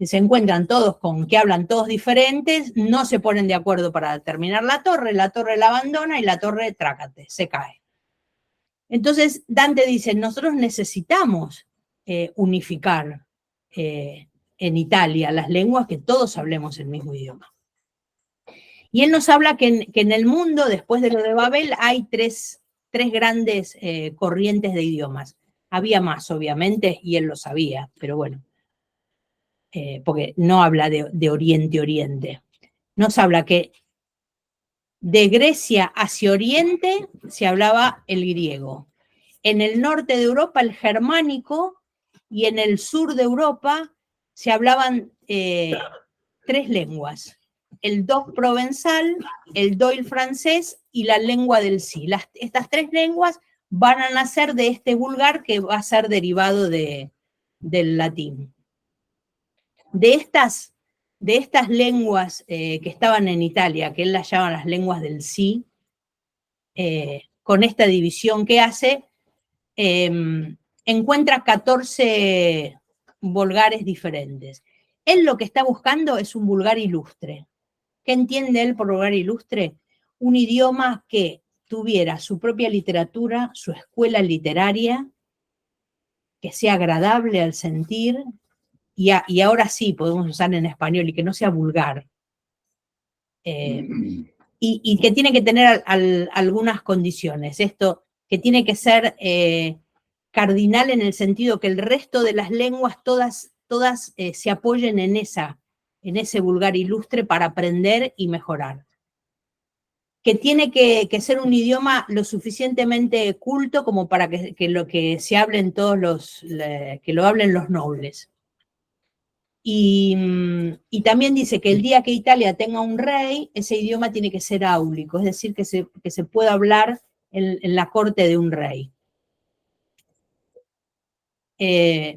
Speaker 3: se encuentran todos que hablan todos diferentes, no se ponen de acuerdo para terminar la torre la abandona y la torre, trácate, se cae. Entonces Dante dice, nosotros necesitamos unificar en Italia, las lenguas, que todos hablemos el mismo idioma. Y él nos habla que en el mundo, después de lo de Babel, hay tres grandes corrientes de idiomas. Había más, obviamente, y él lo sabía, pero bueno, porque no habla de Oriente. Nos habla que de Grecia hacia Oriente se hablaba el griego. En el norte de Europa, el germánico, y en el sur de Europa se hablaban 3 lenguas. El doc provenzal, el doil francés y la lengua del sí. Estas 3 lenguas van a nacer de este vulgar que va a ser derivado del latín. De estas lenguas que estaban en Italia, que él las llama las lenguas del sí, con esta división que hace, encuentra 14 vulgares diferentes. Él lo que está buscando es un vulgar ilustre. ¿Qué entiende él por vulgar ilustre? Un idioma que tuviera su propia literatura, su escuela literaria, que sea agradable al sentir, y ahora sí podemos usar en español, y que no sea vulgar. Y que tiene que tener algunas condiciones. Esto, que tiene que ser cardinal en el sentido que el resto de las lenguas todas se apoyen en ese vulgar ilustre para aprender y mejorar. Que tiene que ser un idioma lo suficientemente culto como para que lo que se hablen que lo hablen los nobles. Y también dice que el día que Italia tenga un rey, ese idioma tiene que ser áulico, es decir, que se pueda hablar en la corte de un rey.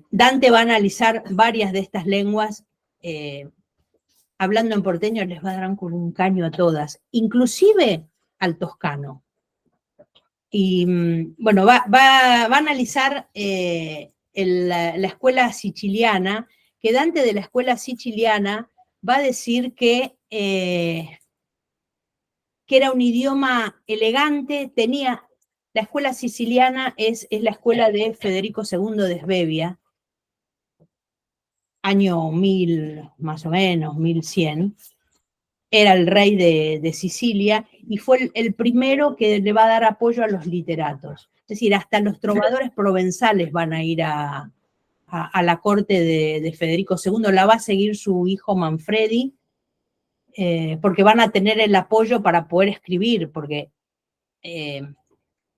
Speaker 3: Dante va a analizar varias de estas lenguas, hablando en porteño les va a dar con un caño a todas, inclusive al toscano. Y bueno, va a analizar la escuela siciliana, que Dante de la escuela siciliana va a decir que era un idioma elegante, la escuela siciliana es la escuela de Federico II de Svevia, año 1000 más o menos, 1100, era el rey de Sicilia y fue el primero que le va a dar apoyo a los literatos. Es decir, hasta los trovadores provenzales van a ir a la corte de Federico II, la va a seguir su hijo Manfredi, porque van a tener el apoyo para poder escribir, porque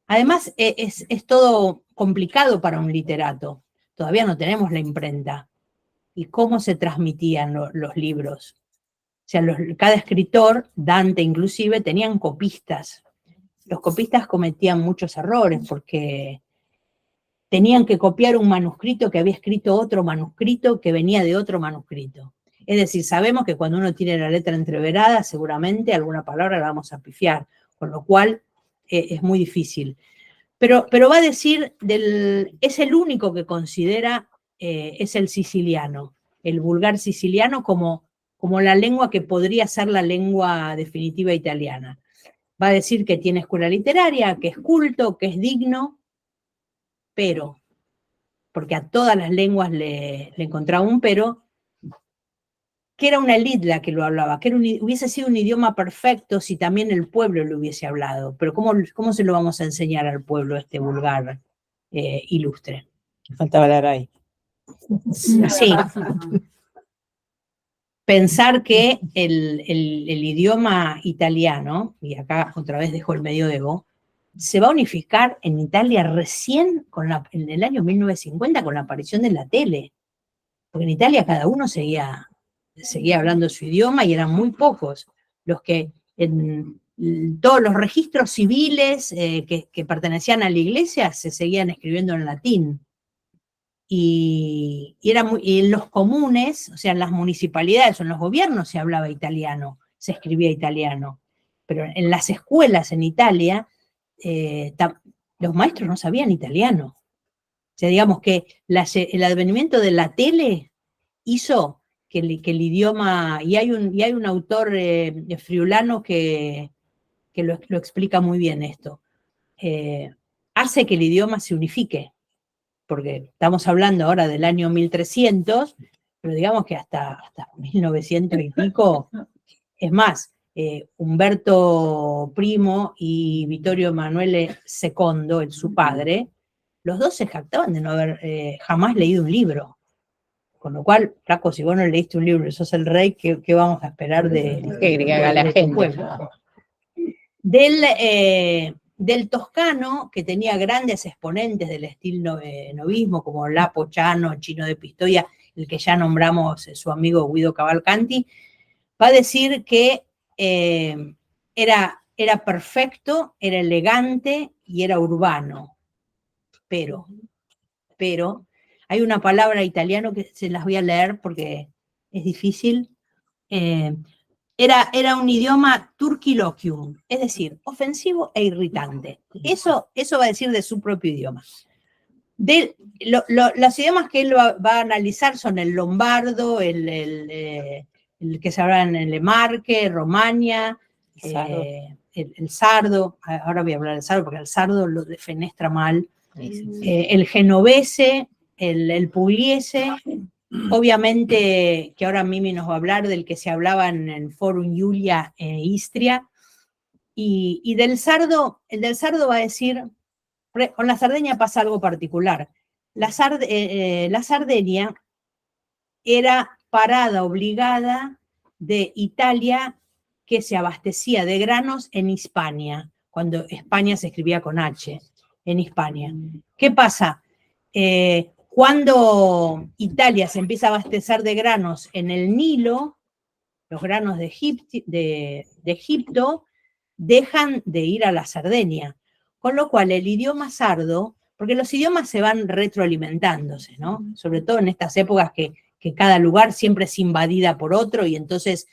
Speaker 3: además es todo complicado para un literato. Todavía no tenemos la imprenta. ¿Y cómo se transmitían los libros? O sea, cada escritor, Dante inclusive, tenían copistas. Los copistas cometían muchos errores porque tenían que copiar un manuscrito que había escrito otro manuscrito que venía de otro manuscrito. Es decir, sabemos que cuando uno tiene la letra entreverada, seguramente alguna palabra la vamos a pifiar, con lo cual es muy difícil. Pero va a decir, es el único que considera, es el siciliano, el vulgar siciliano como la lengua que podría ser la lengua definitiva italiana. Va a decir que tiene escuela literaria, que es culto, que es digno, pero, porque a todas las lenguas le encontraba un pero, que era una élite la que lo hablaba, que hubiese sido un idioma perfecto si también el pueblo lo hubiese hablado. Pero ¿cómo se lo vamos a enseñar al pueblo este vulgar ilustre?
Speaker 5: Faltaba la RAI.
Speaker 3: Sí. Pensar que el idioma italiano, y acá otra vez dejo el medioevo, se va a unificar en Italia recién en el año 1950 con la aparición de la tele. Porque en Italia cada uno seguía hablando su idioma y eran muy pocos los que en todos los registros civiles que pertenecían a la iglesia se seguían escribiendo en latín. Y en los comunes, o sea, en las municipalidades o en los gobiernos se hablaba italiano, se escribía italiano. Pero en las escuelas en Italia, los maestros no sabían italiano. O sea, digamos que el advenimiento de la tele hizo que el idioma, y hay un autor friulano que lo explica muy bien esto, hace que el idioma se unifique. Porque estamos hablando ahora del año 1300, pero digamos que hasta 1900 y pico, es más, Humberto Primo y Vittorio Emanuele II, su padre, los dos se jactaban de no haber jamás leído un libro. Con lo cual, Flaco, si vos no leíste un libro y sos el rey, ¿qué vamos a esperar de
Speaker 1: la gente?
Speaker 3: tu pueblo? Del toscano, que tenía grandes exponentes del estilo novismo, como Lapo Chano, Chino de Pistoia, el que ya nombramos, su amigo Guido Cavalcanti, va a decir que era perfecto, era elegante y era urbano. Pero hay una palabra italiana que se las voy a leer porque es difícil. Era un idioma turquiloquium, es decir, ofensivo e irritante. Eso va a decir de su propio idioma. Los idiomas que él va a analizar son el lombardo, el que se habla en el Marche, Romagna, el sardo. Ahora voy a hablar del sardo porque el sardo lo defenestra mal. El genovese, el pugliese, obviamente que ahora Mimi nos va a hablar del que se hablaba en el Forum Julia en Istria, y del sardo, el del sardo va a decir, con la Sardeña pasa algo particular. La Sardeña era parada obligada de Italia que se abastecía de granos en Hispania, cuando España se escribía con H, en Hispania. ¿Qué pasa? Cuando Italia se empieza a abastecer de granos en el Nilo, los granos de Egipto dejan de ir a la Sardeña, con lo cual el idioma sardo, porque los idiomas se van retroalimentándose, ¿no? Sobre todo en estas épocas que cada lugar siempre es invadida por otro y entonces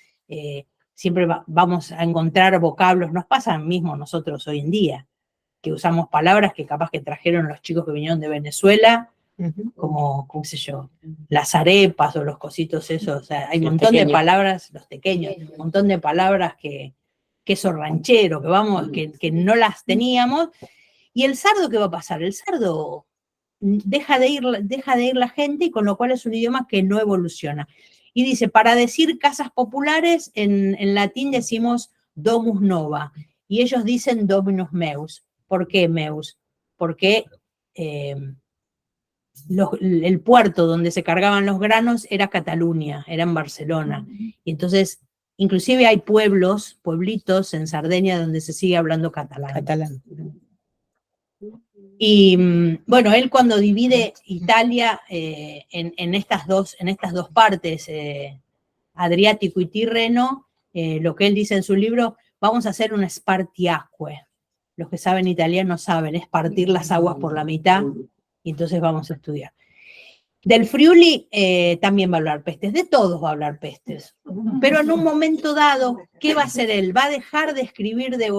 Speaker 3: siempre vamos a encontrar vocablos, nos pasa mismo nosotros hoy en día, que usamos palabras que capaz que trajeron los chicos que vinieron de Venezuela, como, ¿cómo sé yo? Las arepas o los cositos esos, o sea, hay un montón de palabras, los pequeños, un montón de palabras que queso ranchero, que no las teníamos, y el sardo, ¿qué va a pasar? El sardo deja de ir la gente y con lo cual es un idioma que no evoluciona. Y dice, para decir casas populares, en latín decimos domus nova, y ellos dicen dominus meus. ¿Por qué meus? Porque el puerto donde se cargaban los granos era Cataluña, era en Barcelona. Y entonces, inclusive hay pueblitos en Sardeña donde se sigue hablando catalán. Y bueno, él cuando divide Italia en estas dos partes, Adriático y Tirreno, lo que él dice en su libro, vamos a hacer un spartiacque. Los que saben italiano saben, es partir las aguas por la mitad, y entonces vamos a estudiar. Del Friuli también va a hablar pestes, de todos va a hablar pestes, pero en un momento dado, ¿qué va a hacer él? Va a dejar de escribir de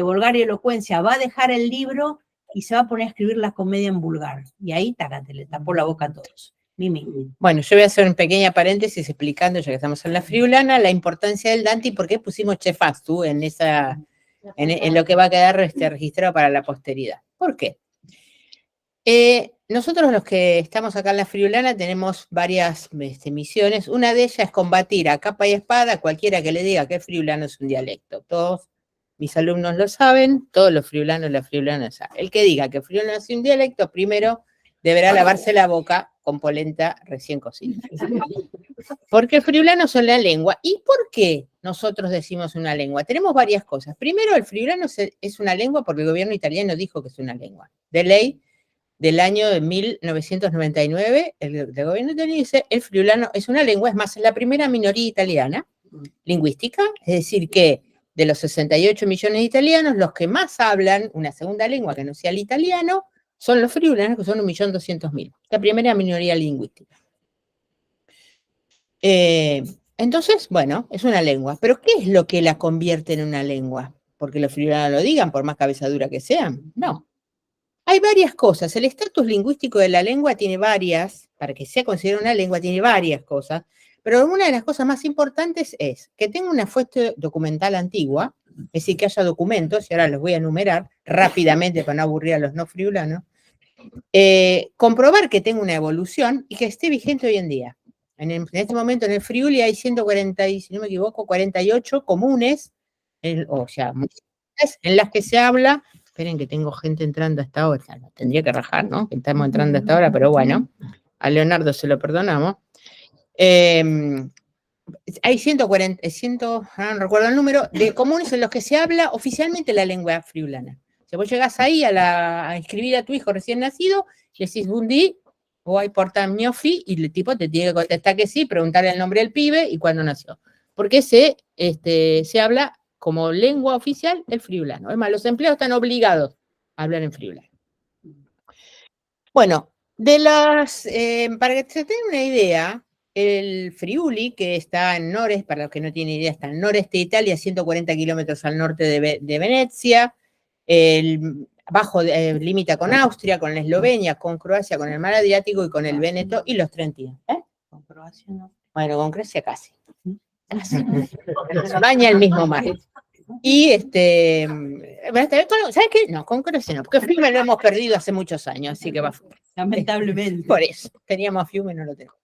Speaker 3: vulgar y elocuencia, va a dejar el libro y se va a poner a escribir la comedia en vulgar. Y ahí, tácate, le tapó la boca a todos. Mimi.
Speaker 1: Bueno, yo voy a hacer un pequeño paréntesis explicando, ya que estamos en la friulana, la importancia del Dante y por qué pusimos Chefastu en lo que va a quedar registrado para la posteridad. ¿Por qué? Nosotros los que estamos acá en la friulana tenemos varias misiones. Una de ellas es combatir a capa y espada a cualquiera que le diga que el friulano es un dialecto. Todos mis alumnos lo saben, todos los friulanos y las friulanas saben. El que diga que el friulano es un dialecto, primero deberá lavarse la boca con polenta recién cocida. Porque el friulano es la lengua. ¿Y por qué nosotros decimos una lengua? Tenemos varias cosas. Primero, el friulano es una lengua porque el gobierno italiano dijo que es una lengua. De ley del año de 1999, el gobierno italiano dice el friulano es una lengua, es más, es la primera minoría italiana lingüística, es decir que de los 68 millones de italianos, los que más hablan una segunda lengua que no sea el italiano son los friulanos, que son 1.200.000, la primera minoría lingüística. Entonces, bueno, es una lengua, pero ¿qué es lo que la convierte en una lengua? Porque los friulanos lo digan, por más cabeza dura que sean, no. Hay varias cosas. El estatus lingüístico de la lengua tiene varias, para que sea considerada una lengua, tiene varias cosas, pero una de las cosas más importantes es que tenga una fuente documental antigua, es decir, que haya documentos, y ahora los voy a enumerar rápidamente para no aburrir a los no friulanos,
Speaker 5: comprobar que tenga una evolución y que esté vigente hoy en día. En este momento en el Friuli hay 140, si no me equivoco, 48 comunes, o sea, en las que se habla. Esperen que tengo gente entrando hasta ahora. Tendría que rajar, ¿no? Que estamos entrando hasta ahora, pero bueno, a Leonardo se lo perdonamos. Hay 140, no recuerdo el número, de comunes en los que se habla oficialmente la lengua friulana. Si vos llegás ahí a escribir a tu hijo recién nacido, le decís Bundi, o hay portam miofi, y el tipo te tiene que contestar que sí, preguntarle el nombre del pibe y cuándo nació. Porque se habla como lengua oficial el friulano. Es más, los empleados están obligados a hablar en friulano. Bueno, para que se tengan una idea, el Friuli, que está en Nores, para los que no tienen idea, está en noreste de Italia, 140 kilómetros al norte de Venecia, limita con Austria, con Eslovenia, con Croacia, con el mar Adriático y con el Véneto y los Trentinos. Con Croacia no. Bueno, con Grecia casi. Baña el mismo mar. Y ¿sabes qué? No, con Croacia no, porque Fiume lo hemos perdido hace muchos años, así que va.
Speaker 3: Lamentablemente.
Speaker 5: Por eso, teníamos Fiume y no lo tenemos.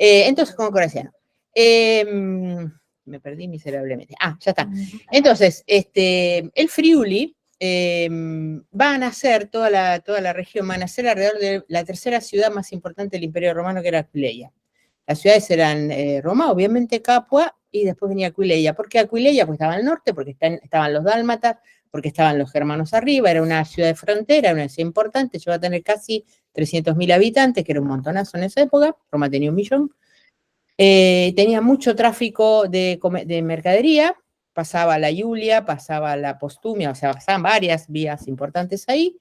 Speaker 5: Entonces, con Croacia no. Me perdí miserablemente. Ya está. Entonces, el Friuli va a nacer, toda la región va a nacer alrededor de la tercera ciudad más importante del Imperio Romano, que era Aquileia. Las ciudades eran Roma, obviamente Capua, y después venía Aquileia. ¿Por qué Aquileia? Pues estaba al norte, porque estaban los dálmatas, porque estaban los germanos arriba, era una ciudad de frontera, una ciudad importante, llegó a tener casi 300.000 habitantes, que era un montonazo en esa época. Roma tenía 1 millón. Tenía mucho tráfico de mercadería, pasaba la Iulia, pasaba la Postumia, o sea, pasaban varias vías importantes ahí.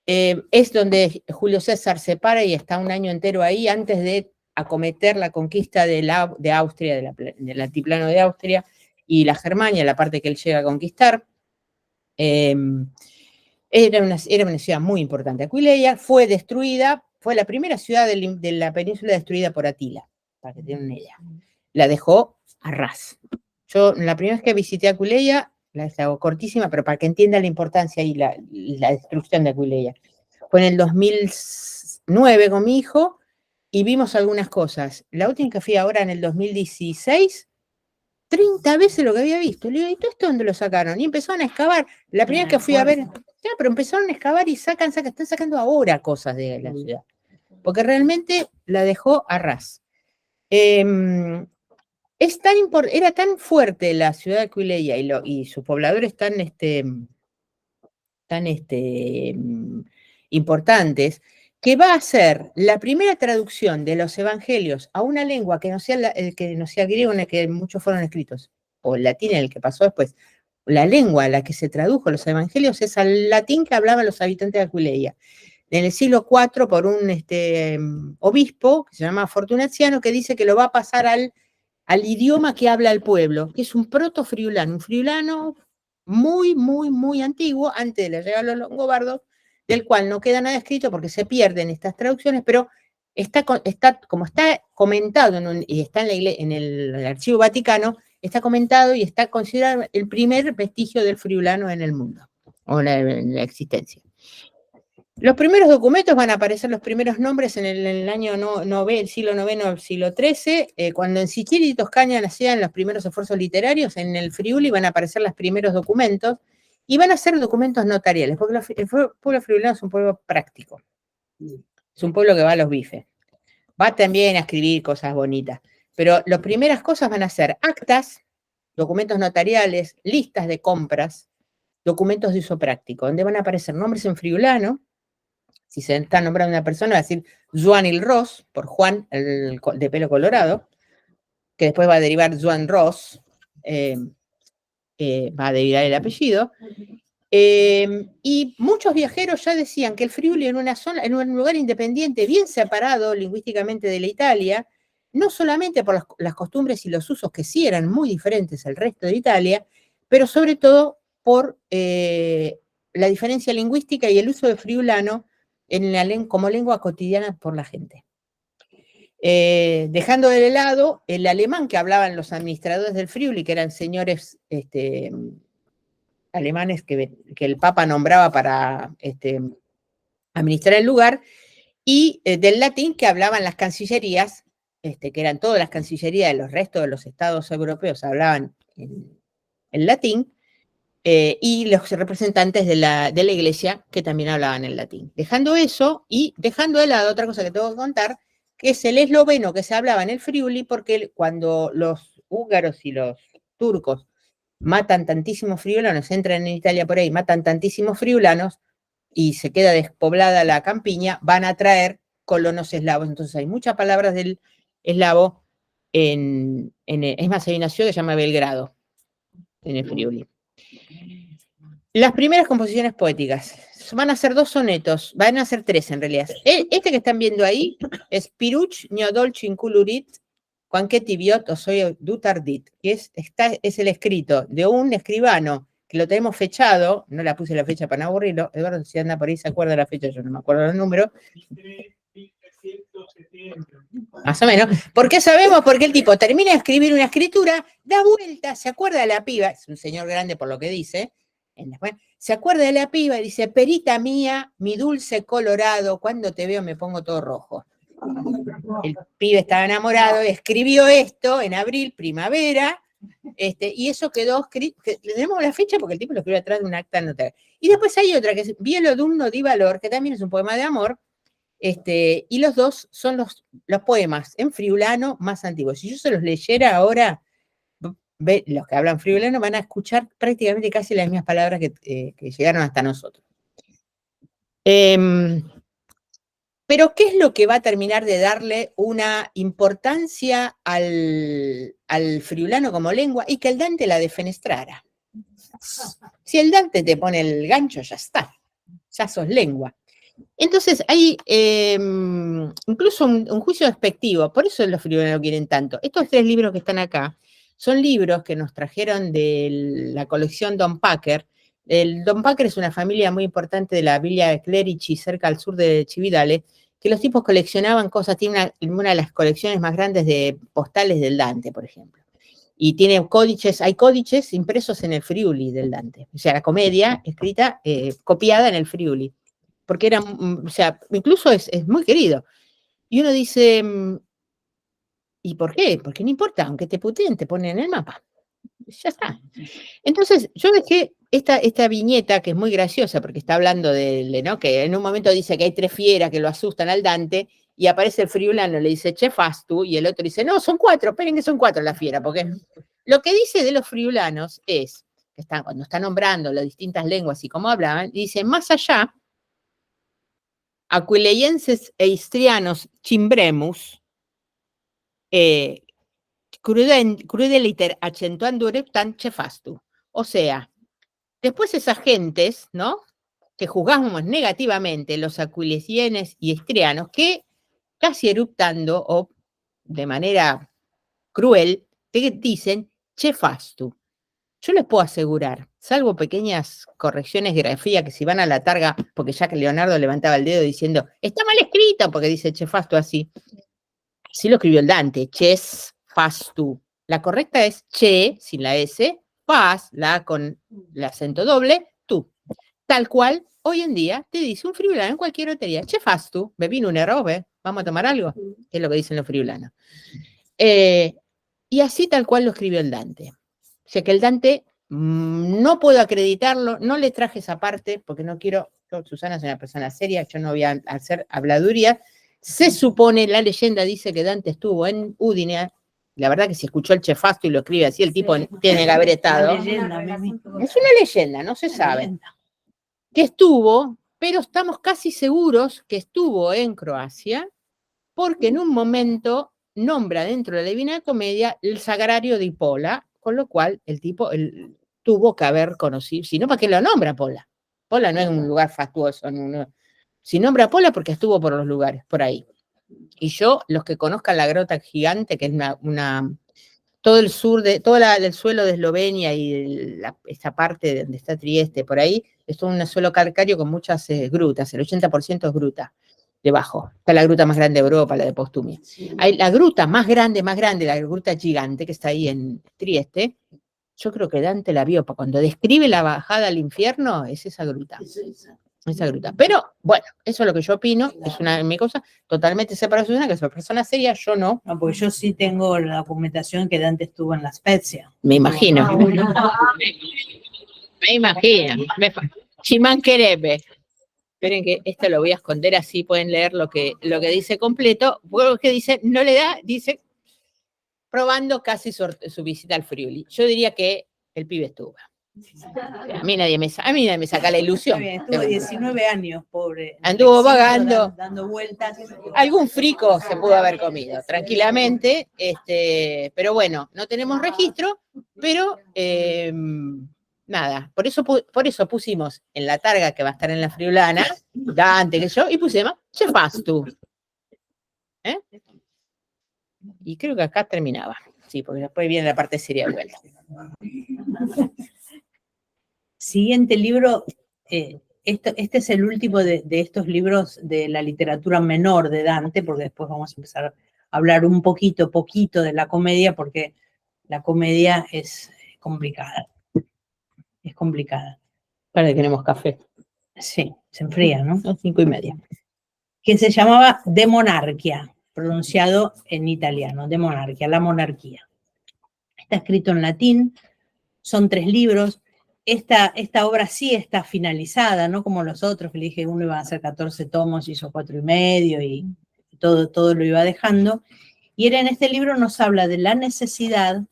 Speaker 5: Es donde Julio César se para y está un año entero ahí antes de acometer la conquista de Austria, del altiplano de Austria y la Germania, la parte que él llega a conquistar. Era una ciudad muy importante. Aquileia fue destruida, fue la primera ciudad de la península destruida por Atila, para que tengan una idea. La dejó a ras. Yo la primera vez que visité Aquileia, la hago cortísima, pero para que entiendan la importancia y la destrucción de Aquileia. Fue en el 2009 con mi hijo y vimos algunas cosas. La última que fui ahora en el 2016, 30 veces lo que había visto. Le digo, ¿y todo esto dónde lo sacaron? Y empezaron a excavar. La primera vez que fui a ver, pero empezaron a excavar y están sacando ahora cosas de la ciudad. Porque realmente la dejó a ras. Era tan fuerte la ciudad de Aquileia y sus pobladores tan importantes, que va a ser la primera traducción de los evangelios a una lengua que no sea griego, en el que muchos fueron escritos, o el latín, en el que pasó después. La lengua a la que se tradujo los evangelios es al latín que hablaban los habitantes de Aquileia. En el siglo IV, por un obispo, que se llama Fortunaciano, que dice que lo va a pasar al idioma que habla el pueblo, que es un proto-friulano, un friulano muy, muy, muy antiguo, antes de la llegada de los longobardos, del cual no queda nada escrito porque se pierden estas traducciones, pero como está comentado y está en el Archivo Vaticano, está comentado y está considerado el primer vestigio del friulano en el mundo, o en la existencia. Los primeros documentos van a aparecer los primeros nombres en el año siglo IX, siglo XIII, cuando en Sicilia y Toscana nacían los primeros esfuerzos literarios, en el Friuli van a aparecer los primeros documentos, y van a ser documentos notariales, porque el pueblo friulano es un pueblo práctico, es un pueblo que va a los bifes, va también a escribir cosas bonitas, pero las primeras cosas van a ser actas, documentos notariales, listas de compras, documentos de uso práctico, donde van a aparecer nombres en friulano. Si se está nombrando una persona, va a decir Joan il Ros, por Juan, el de pelo colorado, que después va a derivar Joan Ros, va a derivar el apellido. Y muchos viajeros ya decían que el Friuli en un lugar independiente, bien separado lingüísticamente de la Italia, no solamente por las costumbres y los usos que sí eran muy diferentes al resto de Italia, pero sobre todo por la diferencia lingüística y el uso de friulano como lengua cotidiana por la gente. Dejando de lado el alemán que hablaban los administradores del Friuli, que eran señores alemanes que el Papa nombraba para administrar el lugar, y del latín que hablaban las cancillerías, que eran todas las cancillerías de los restos de los estados europeos, hablaban en latín, y los representantes de la iglesia que también hablaban en latín. Dejando eso y dejando de lado otra cosa que tengo que contar, que es el esloveno que se hablaba en el Friuli, porque cuando los húngaros y los turcos matan tantísimos friulanos, entran en Italia por ahí, matan tantísimos friulanos y se queda despoblada la campiña, van a traer colonos eslavos. Entonces hay muchas palabras del eslavo, es más, hay una ciudad que se llama Belgrado, en el Friuli. Las primeras composiciones poéticas. Van a ser 2 sonetos, van a ser 3 en realidad. Este que están viendo ahí es Piruch Niodolci Inculurit, Quanqueti Biot Osoy Dutardit, que es el escrito de un escribano que lo tenemos fechado, no la puse la fecha para no aburrirlo, Eduardo si anda por ahí se acuerda la fecha, yo no me acuerdo el número. Más o menos. ¿Por qué sabemos? Porque el tipo termina de escribir una escritura, da vuelta, se acuerda de la piba, es un señor grande por lo que dice, se acuerda de la piba y dice, perita mía, mi dulce colorado, cuando te veo me pongo todo rojo. El pibe estaba enamorado, escribió esto en abril, primavera, y eso quedó escrito, tenemos la fecha porque el tipo lo escribió atrás de un acta notaria. Y después hay otra que es Bielo d'Unno di Valor, que también es un poema de amor, y los dos son los poemas en friulano más antiguos. Si yo se los leyera ahora, los que hablan friulano van a escuchar prácticamente casi las mismas palabras que llegaron hasta nosotros. Pero ¿qué es lo que va a terminar de darle una importancia al friulano como lengua y que el Dante la defenestrara? Si el Dante te pone el gancho, ya está, ya sos lengua. Entonces hay incluso un juicio despectivo, por eso los friulanos quieren tanto. Estos 3 libros que están acá son libros que nos trajeron de la colección Don Packer. El Don Packer es una familia muy importante de la Villa de Clerici, cerca al sur de Cividale, que los tipos coleccionaban cosas, tiene una de las colecciones más grandes de postales del Dante, por ejemplo. Y tiene códices, hay códices impresos en el Friuli del Dante, o sea, la comedia escrita, copiada en el Friuli, porque era, o sea, incluso es muy querido. Y uno dice, ¿y por qué? Porque no importa, aunque te puteen, te ponen en el mapa. Ya está. Entonces, yo dejé esta viñeta que es muy graciosa, porque está hablando ¿no? Que en un momento dice que hay 3 fieras que lo asustan al Dante, y aparece el friulano, le dice, che, fastu, y el otro dice, no, son 4, esperen que son 4 las fieras, porque lo que dice de los friulanos es, cuando está nombrando las distintas lenguas y cómo hablaban, dice, más allá, aquileienses e istrianos chimbremus, crudeliter accentuando tan chefastu. O sea, después esas gentes, ¿no? Que juzgamos negativamente, los aquileienes y istrianos, que casi eruptando o de manera cruel, te dicen chefastu. Yo les puedo asegurar, salvo pequeñas correcciones de grafía que si van a la targa, porque ya que Leonardo levantaba el dedo diciendo, está mal escrito, porque dice chefastu así. Sí lo escribió el Dante, ches fastu. La correcta es che, sin la S, fas, la A con el acento doble, tú. Tal cual, hoy en día, te dice un friulano en cualquier hotería, che fastu, me vino un error, ¿vamos a tomar algo? Es lo que dicen los friulanos. Y así tal cual lo escribió el Dante. O sea que el Dante, no puedo acreditarlo, no le traje esa parte, porque no quiero, Susana es una persona seria, yo no voy a hacer habladurías. Se supone, la leyenda dice que Dante estuvo en Udine, la verdad que si escuchó el chefasto y lo escribe así, el tipo tiene que haber estado. Es una leyenda, no se sabe. Que estuvo, pero estamos casi seguros que estuvo en Croacia, porque en un momento nombra dentro de la Divina Comedia el sagrario de Pola, con lo cual el tipo tuvo que haber conocido, si no, ¿para qué lo nombra Pola? Pola no es un lugar fastuoso, si nombra Pola porque estuvo por los lugares, por ahí. Y yo, los que conozcan la Grota Gigante, que es todo el sur, todo el suelo de Eslovenia y esta parte donde está Trieste, por ahí, es todo un suelo calcáreo con muchas grutas, el 80% es gruta debajo. Está la gruta más grande de Europa, la de Postumia. Hay la gruta más grande, la Gruta Gigante, que está ahí en Trieste. Yo creo que Dante la vio, cuando describe la bajada al infierno, es esa gruta. esa gruta. Pero, bueno, eso es lo que yo opino, es una de mis cosas, totalmente separada de Susana, que es una persona seria, yo no.
Speaker 3: No, porque yo sí tengo la documentación que Dante estuvo en La Spezia.
Speaker 5: Me imagino. Me imagino. Ci mancherebbe. Esperen que esto lo voy a esconder, así pueden leer lo que dice completo. Porque dice, no le da, dice, probando casi su visita al Friuli. Yo diría que el pibe estuvo. A mí nadie me saca la ilusión.
Speaker 3: Estuvo 19 años, pobre.
Speaker 5: Anduvo vagando.
Speaker 3: Dando vueltas.
Speaker 5: Algún frico se pudo haber comido, tranquilamente. Pero bueno, no tenemos registro, pero nada. Por eso pusimos en la targa que va a estar en la Friulana, Dante, que yo, y pusimos, ¿qué fas tú? Y creo que acá terminaba. Sí, porque después viene la parte seria de vuelta.
Speaker 3: Siguiente libro, este es el último de estos libros de la literatura menor de Dante, porque después vamos a empezar a hablar un poquito de la comedia, porque la comedia es complicada. Es complicada.
Speaker 5: Para que tenemos café.
Speaker 3: Sí, se enfría, ¿no?
Speaker 5: Son 5:30.
Speaker 3: Que se llamaba De Monarchia, pronunciado en italiano, De Monarchia, la monarquía. Está escrito en latín, son 3 libros. Esta obra sí está finalizada, no como los otros, que le dije uno iba a ser 14 tomos, hizo 4,5 y todo lo iba dejando. Y en este libro nos habla de la necesidad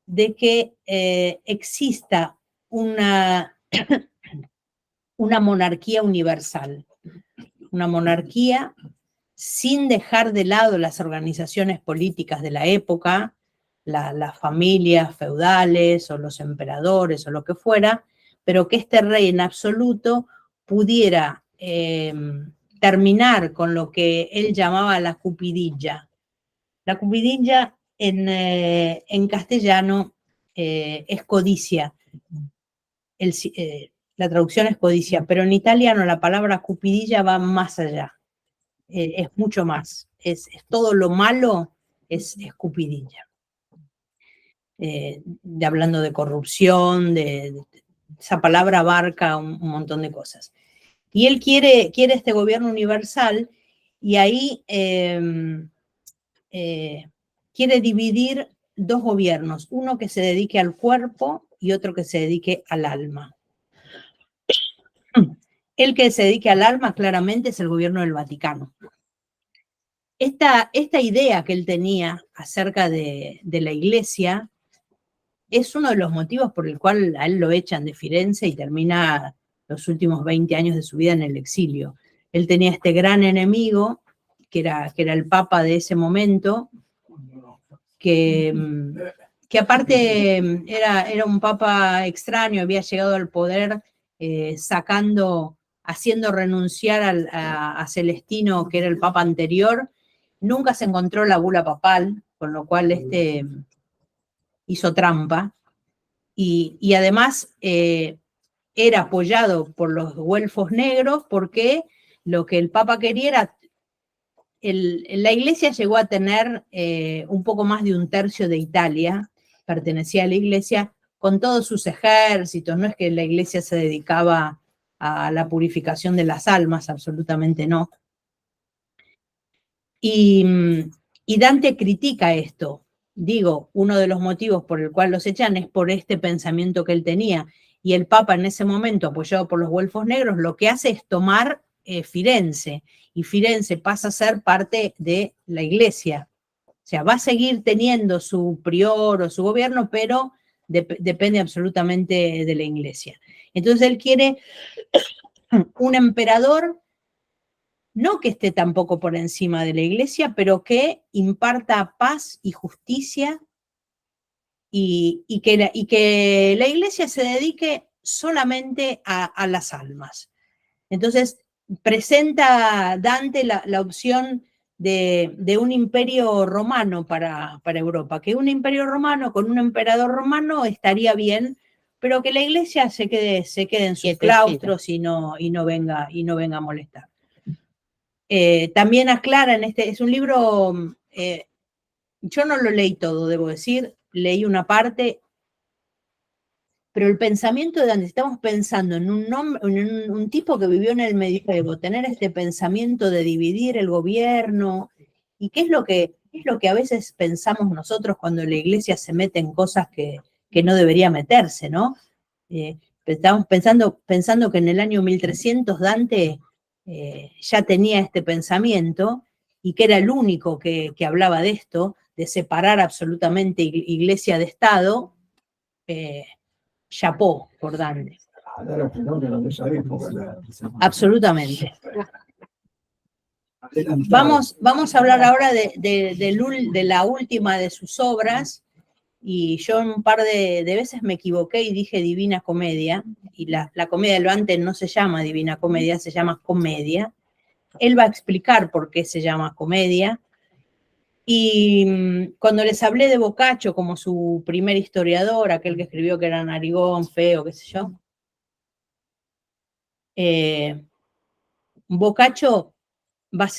Speaker 3: de que exista una monarquía universal, una monarquía sin dejar de lado las organizaciones políticas de la época, las familias feudales o los emperadores o lo que fuera, pero que este rey en absoluto pudiera terminar con lo que él llamaba la cupidilla. La cupidilla en castellano es codicia. La traducción es codicia, pero en italiano la palabra cupidilla va más allá. Es mucho más. Es todo lo malo es cupidilla. Hablando de corrupción, esa palabra abarca un montón de cosas. Y él quiere este gobierno universal y ahí quiere dividir 2 gobiernos, uno que se dedique al cuerpo y otro que se dedique al alma. El que se dedique al alma claramente es el gobierno del Vaticano. Esta idea que él tenía acerca de la iglesia es uno de los motivos por el cual a él lo echan de Firenze y termina los últimos 20 años de su vida en el exilio. Él tenía este gran enemigo, que era el papa de ese momento, que aparte era un papa extraño, había llegado al poder haciendo renunciar a Celestino, que era el papa anterior. Nunca se encontró la bula papal, con lo cual hizo trampa. Y además era apoyado por los güelfos negros porque lo que el papa quería era... la iglesia llegó a tener un poco más de 1/3 de Italia, pertenecía a la iglesia, con todos sus ejércitos. No es que la iglesia se dedicaba a la purificación de las almas, absolutamente no. Y Dante critica esto. Digo, uno de los motivos por el cual los echan es por este pensamiento que él tenía. Y el Papa en ese momento, apoyado por los güelfos negros, lo que hace es tomar Firenze. Y Firenze pasa a ser parte de la iglesia. O sea, va a seguir teniendo su prior o su gobierno, pero depende absolutamente de la iglesia. Entonces él quiere un emperador, no que esté tampoco por encima de la iglesia, pero que imparta paz y justicia y que la iglesia se dedique solamente a las almas. Entonces presenta Dante la opción de un imperio romano para Europa, que un imperio romano con un emperador romano estaría bien, pero que la iglesia se quede en sus claustros y no venga a molestar. También aclara es un libro, yo no lo leí todo, debo decir, leí una parte,
Speaker 5: pero el pensamiento de Dante, estamos pensando en un tipo que vivió en el medioevo, tener este pensamiento de dividir el gobierno, y qué es lo que a veces pensamos nosotros cuando la iglesia se mete en cosas que no debería meterse, ¿no? Estamos pensando que en el año 1300 Dante ya tenía este pensamiento y que era el único que hablaba de esto, de separar absolutamente iglesia de Estado. Chapó por Dante. Absolutamente. Vamos a hablar ahora de la última de sus obras, y yo un par de veces me equivoqué y dije Divina Comedia, y la comedia de Levante no se llama Divina Comedia, se llama Comedia. Él va a explicar por qué se llama comedia. Y cuando les hablé de Boccaccio como su primer historiador, aquel que escribió que era narigón, feo, qué sé yo, Boccaccio va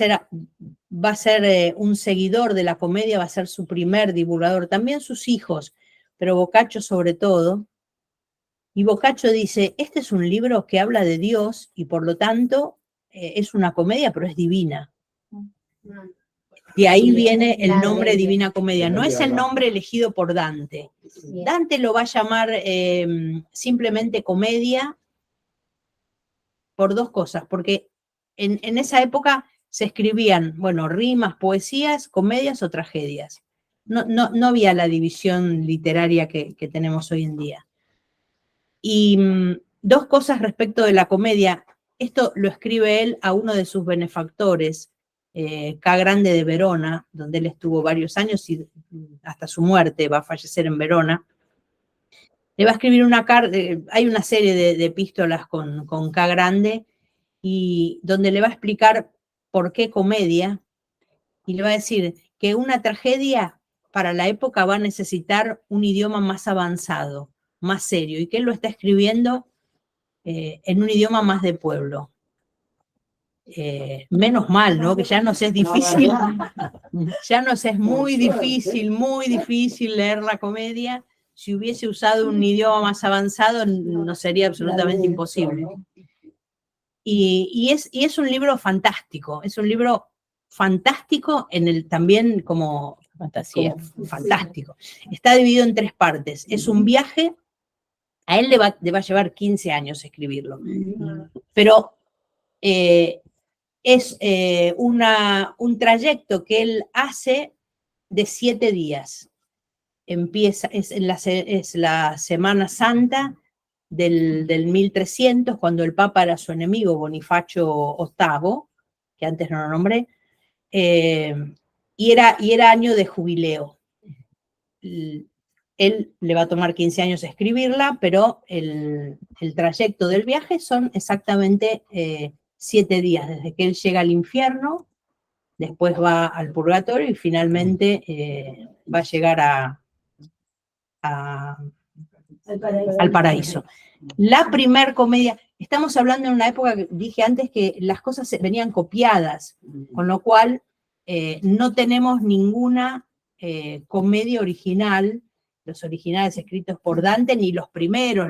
Speaker 5: a ser un seguidor de la comedia, va a ser su primer divulgador, también sus hijos, pero Boccaccio sobre todo. Y Boccaccio dice, este es un libro que habla de Dios y por lo tanto es una comedia, pero es divina. De ahí viene el nombre Divina Comedia. No es el nombre elegido por Dante. Dante lo va a llamar simplemente comedia por dos cosas, porque en esa época se escribían, bueno, rimas, poesías, comedias o tragedias. No había la división literaria que tenemos hoy en día. Y dos cosas respecto de la comedia. Esto lo escribe él a uno de sus benefactores, Ca' Grande de Verona, donde él estuvo varios años y hasta su muerte va a fallecer en Verona. Le va a escribir una carta, hay una serie de epístolas con Ca' Grande, y donde le va a explicar por qué comedia, y le va a decir que una tragedia para la época va a necesitar un idioma más avanzado, más serio, y que él lo está escribiendo en un idioma más de pueblo. Menos mal, ¿no? Que ya nos es difícil, ya nos es muy difícil leer la comedia. Si hubiese usado un idioma más avanzado, nos sería absolutamente imposible. Y es un libro fantástico, también como fantasía, fantástico. Está dividido en tres partes. Es un viaje, a él le va a llevar 15 años escribirlo, pero es un trayecto que él hace de 7 días. Es la Semana Santa del 1300, cuando el Papa era su enemigo, Bonifacio VIII, que antes no lo nombré, y era año de jubileo. Él le va a tomar 15 años escribirla, pero el trayecto del viaje son exactamente 7 días, desde que él llega al infierno, después va al purgatorio y finalmente va a llegar al paraíso. La primer comedia, estamos hablando en una época que dije antes que las cosas venían copiadas, con lo cual no tenemos ninguna comedia original, los originales escritos por Dante, ni los primeros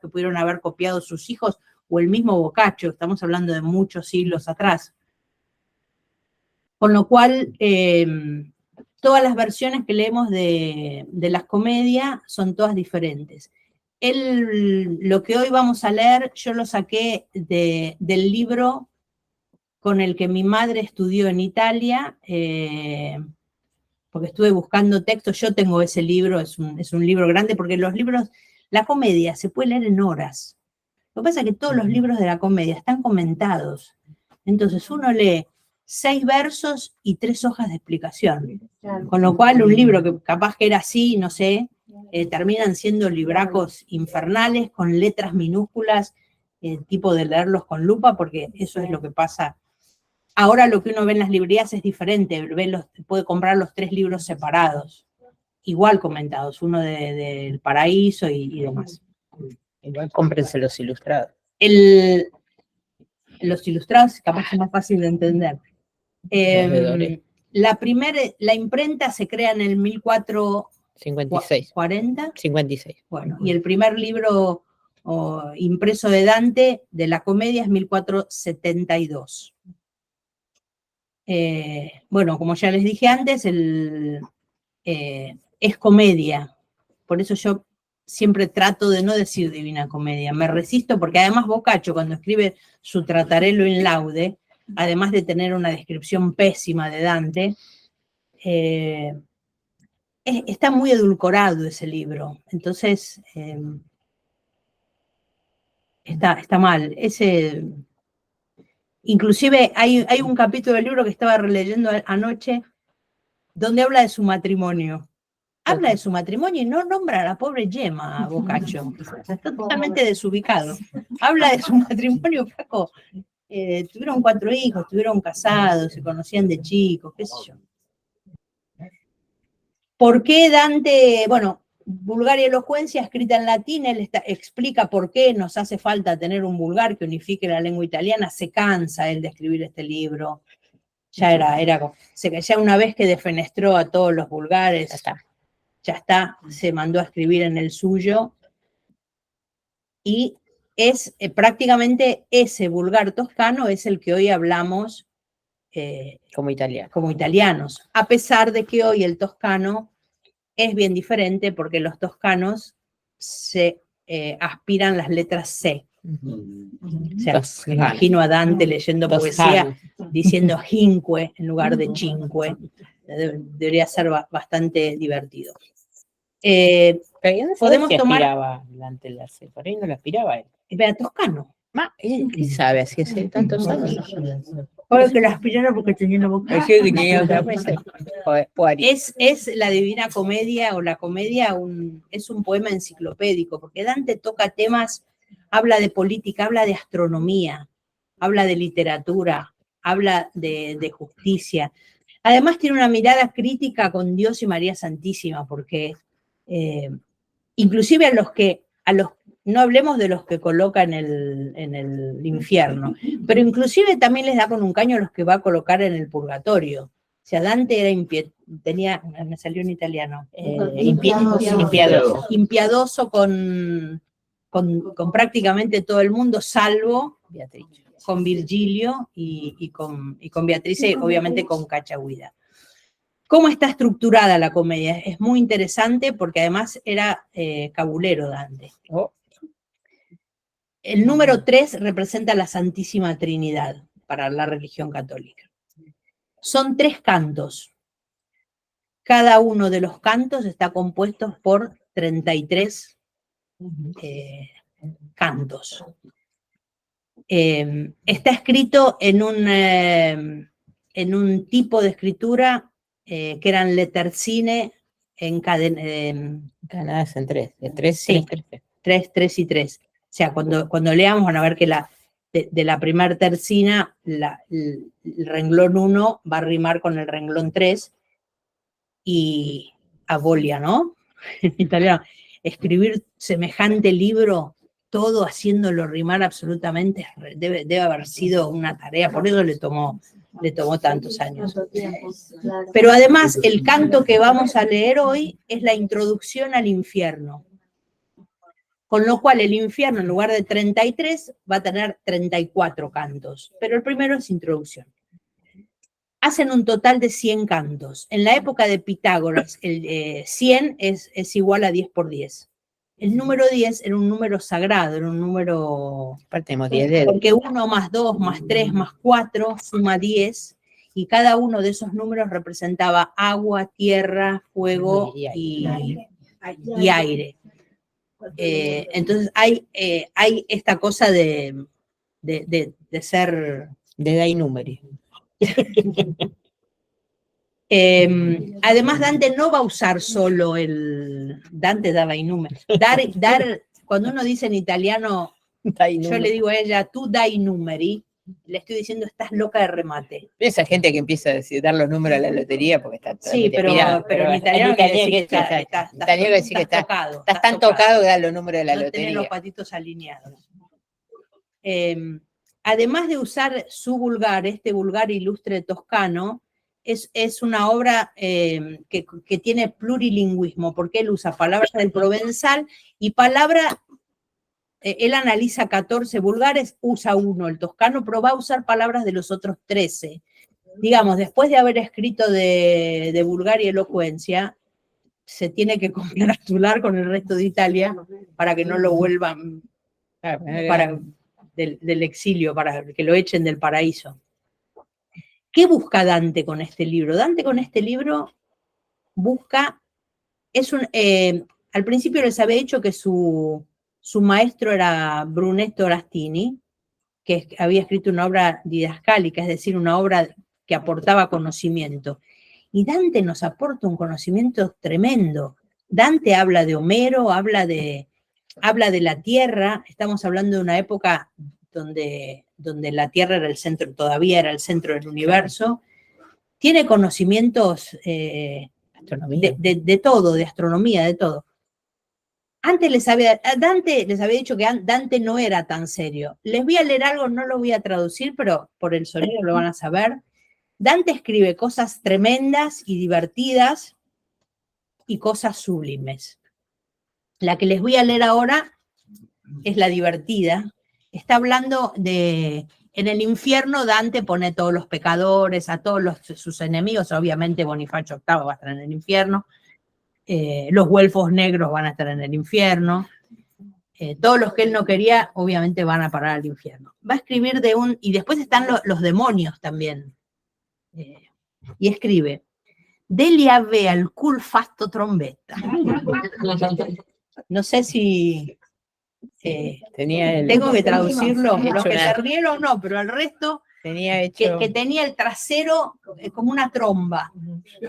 Speaker 5: que pudieron haber copiado sus hijos, o el mismo Boccaccio, estamos hablando de muchos siglos atrás. Con lo cual, todas las versiones que leemos de las comedias son todas diferentes. Lo que hoy vamos a leer, yo lo saqué del libro con el que mi madre estudió en Italia, porque estuve buscando textos. Yo tengo ese libro, es un libro grande, porque los libros, la comedia se puede leer en horas. Lo que pasa es que todos los libros de la comedia están comentados. Entonces uno lee 6 versos y 3 hojas de explicación. Con lo cual un libro que capaz que era así, no sé, terminan siendo libracos infernales con letras minúsculas, tipo de leerlos con lupa, porque eso es lo que pasa. Ahora lo que uno ve en las librerías es diferente, puede comprar los 3 libros separados, igual comentados, uno del Paraíso y demás.
Speaker 4: Igual cómprense los ilustrados.
Speaker 5: Los ilustrados capaz que es más fácil de entender. La imprenta se crea en el 1400 56.
Speaker 3: 40.
Speaker 5: 56.
Speaker 3: Bueno, y el primer libro impreso de Dante de la comedia es 1472. Bueno, como ya les dije antes, es comedia. Por eso yo siempre trato de no decir Divina Comedia. Me resisto porque además Boccaccio, cuando escribe su Tratarello in Laude, además de tener una descripción pésima de Dante, está muy edulcorado ese libro. Entonces, está mal. Inclusive hay un capítulo del libro que estaba releyendo anoche donde habla de su matrimonio. Habla de su matrimonio y no nombra a la pobre Gemma, Boccaccio. Está totalmente desubicado. Habla de su matrimonio, flaco. Tuvieron 4 hijos, estuvieron casados, se conocían de chicos, qué sé yo. ¿Por qué Dante, bueno, Vulgar y Elocuencia escrita en latín, él explica por qué nos hace falta tener un vulgar que unifique la lengua italiana? Se cansa él de escribir este libro. Ya una vez que defenestró a todos los vulgares, ya está, se mandó a escribir en el suyo. Y es prácticamente ese vulgar toscano es el que hoy hablamos
Speaker 5: Como italiano.
Speaker 3: como italianos, a pesar de que hoy el toscano es bien diferente porque los toscanos se aspiran las letras C. O sea, me imagino a Dante leyendo poesía diciendo jinque en lugar de cinque. Debería ser bastante divertido.
Speaker 5: Podemos tomar. Aspiraba Dante la C, por ahí no la aspiraba él.
Speaker 3: Era toscano.
Speaker 5: ¿Qué sabe? Así hace tantos años.
Speaker 3: Oye, que la aspirara porque tenía la boca. Es la Divina Comedia o la comedia, es un poema enciclopédico, porque Dante toca temas, habla de política, habla de astronomía, habla de literatura, habla de justicia. Además tiene una mirada crítica con Dios y María Santísima, porque inclusive no hablemos de los que coloca en el infierno, pero inclusive también les da con un caño a los que va a colocar en el purgatorio. O sea, Dante era me salió en italiano, impiadoso con prácticamente todo el mundo, salvo
Speaker 5: Beatriz.
Speaker 3: con Virgilio y con Beatriz, y obviamente con Cachagüida. ¿Cómo está estructurada la comedia? Es muy interesante porque además era cabulero Dante. El número 3 representa la Santísima Trinidad para la religión católica. Son 3 cantos. Cada uno de los cantos está compuesto por 33 cantos. Está escrito en un tipo de escritura que eran lettercine
Speaker 5: encadenadas en 3. De 3,
Speaker 3: sí, 3 y 3. O sea, cuando leamos van a ver que de la primera tercina, el renglón 1 va a rimar con el renglón 3 y abolia, ¿no? En italiano. Escribir semejante libro, todo haciéndolo rimar absolutamente, debe haber sido una tarea, por eso le tomó tantos años. Pero además, el canto que vamos a leer hoy es la introducción al infierno. Con lo cual el infierno en lugar de 33 va a tener 34 cantos, pero el primero es introducción. Hacen un total de 100 cantos. En la época de Pitágoras, el 100 es igual a 10 por 10. El número 10 era un número sagrado, era un número...
Speaker 5: Partimos 10 dedos.
Speaker 3: Porque 1 más 2 más 3 más 4 suma 10, y cada uno de esos números representaba agua, tierra, fuego y aire. Entonces hay esta cosa de ser...
Speaker 5: De dai numeri.
Speaker 3: Además, Dante no va a usar solo Dante dava i numeri. Dar, cuando uno dice en italiano, yo le digo a ella, tú dai numeri, le estoy diciendo, estás loca de remate.
Speaker 5: Esa gente que empieza a dar los números a la lotería porque está
Speaker 3: sí, pero en italiano quiere decir que estás tocado.
Speaker 5: Estás tan tocado que da los números de la lotería.
Speaker 3: Tener los patitos alineados. Además de usar su vulgar, este vulgar ilustre toscano, es una obra que tiene plurilingüismo, porque él usa palabras del provenzal y él analiza 14 vulgares, usa uno, el toscano, pero va a usar palabras de los otros 13. Digamos, después de haber escrito de vulgar y elocuencia, se tiene que congratular con el resto de Italia para que no lo vuelvan del exilio, para que lo echen del paraíso. ¿Qué busca Dante con este libro? Dante con este libro busca, al principio les había dicho que su maestro era Brunetto Orastini, que había escrito una obra didascálica, es decir, una obra que aportaba conocimiento. Y Dante nos aporta un conocimiento tremendo. Dante habla de Homero, habla de la Tierra, estamos hablando de una época donde la Tierra era el centro, todavía era el centro del universo. Tiene conocimientos de todo, de astronomía, de todo. Dante les había dicho que Dante no era tan serio. Les voy a leer algo, no lo voy a traducir, pero por el sonido lo van a saber. Dante escribe cosas tremendas y divertidas y cosas sublimes. La que les voy a leer ahora es la divertida. Está hablando en el infierno Dante pone a todos los pecadores, a todos sus enemigos, obviamente Bonifacio VIII va a estar en el infierno, los güelfos negros van a estar en el infierno, todos los que él no quería obviamente van a parar al infierno. Va a escribir y después están los demonios también, y escribe, Delia avea il cul fatto trombetta. No sé si tengo que traducirlo, los que se rieron no, pero el resto
Speaker 5: tenía hecho
Speaker 3: que tenía el trasero como una tromba,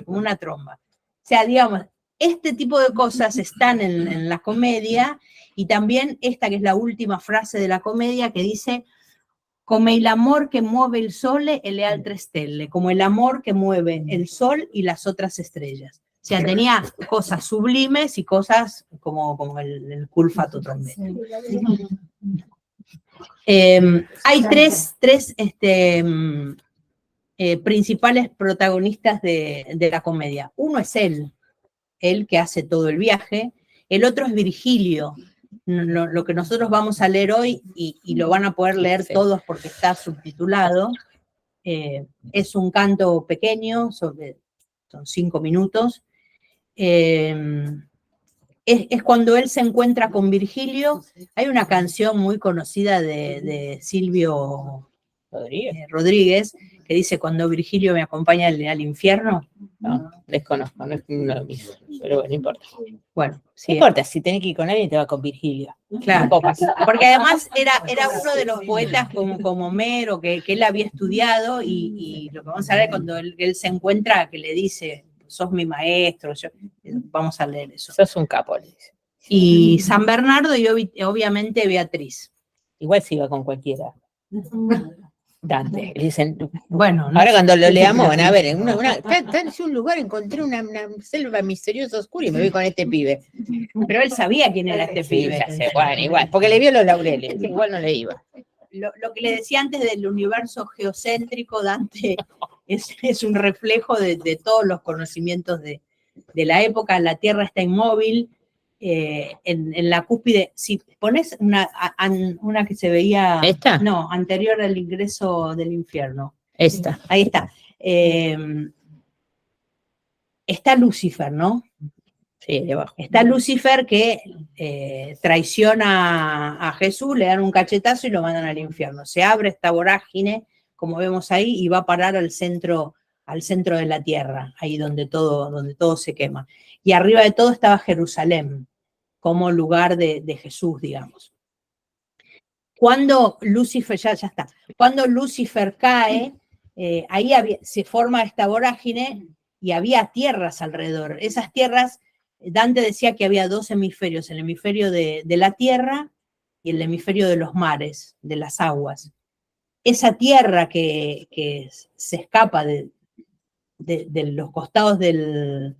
Speaker 3: como una tromba. O sea, digamos, este tipo de cosas están en la comedia, y también esta que es la última frase de la comedia que dice, come el amor que mueve el sole e le altre stelle, como el amor que mueve el sol y las otras estrellas. O sea, tenía cosas sublimes y cosas como el cul fatto trombetta. Hay tres principales protagonistas de la comedia. Uno es él que hace todo el viaje. El otro es Virgilio, lo que nosotros vamos a leer hoy, y lo van a poder leer todos porque está subtitulado. Es un canto pequeño, son 5 minutos. Es cuando él se encuentra con Virgilio. Hay una canción muy conocida de Silvio Rodríguez que dice, cuando Virgilio me acompaña al infierno.
Speaker 5: No, desconozco, no es lo mismo, pero bueno, no importa.
Speaker 3: Bueno, sí,
Speaker 5: no importa, si tenés que ir con alguien te va con Virgilio.
Speaker 3: claro, porque además era uno de los poetas como Homero, que él había estudiado, y lo que vamos a ver cuando él se encuentra, que le dice, sos mi maestro, vamos a leer eso.
Speaker 5: Sos un capo, le dice.
Speaker 3: Y San Bernardo y obviamente Beatriz.
Speaker 5: Igual se iba con cualquiera. Dante, le dicen,
Speaker 3: bueno,
Speaker 5: ahora cuando lo leamos van a ver, está en un lugar, encontré una selva misteriosa oscura y me voy con este pibe.
Speaker 3: Pero él sabía quién era este
Speaker 5: Sí,
Speaker 3: pibe.
Speaker 5: ya sé, bueno, igual, porque le vio los laureles, igual no le iba.
Speaker 3: Lo que le decía antes del universo geocéntrico, Dante es un reflejo de todos los conocimientos de la época. La Tierra está inmóvil, en la cúspide. Si pones una que se veía...
Speaker 5: ¿Esta?
Speaker 3: No, anterior al ingreso del infierno.
Speaker 5: Esta.
Speaker 3: Ahí está. Está Lucifer, ¿no?
Speaker 5: Sí, debajo.
Speaker 3: Está Lucifer que traiciona a Jesús, le dan un cachetazo y lo mandan al infierno. Se abre esta vorágine, como vemos ahí, y va a parar al centro de la tierra, ahí donde todo se quema. Y arriba de todo estaba Jerusalén, como lugar de Jesús, digamos. Cuando Lucifer, ya está, cuando Lucifer cae, ahí se forma esta vorágine y había tierras alrededor. Esas tierras, Dante decía que había 2 hemisferios, el hemisferio de la tierra y el hemisferio de los mares, de las aguas. Esa tierra que se escapa de los costados del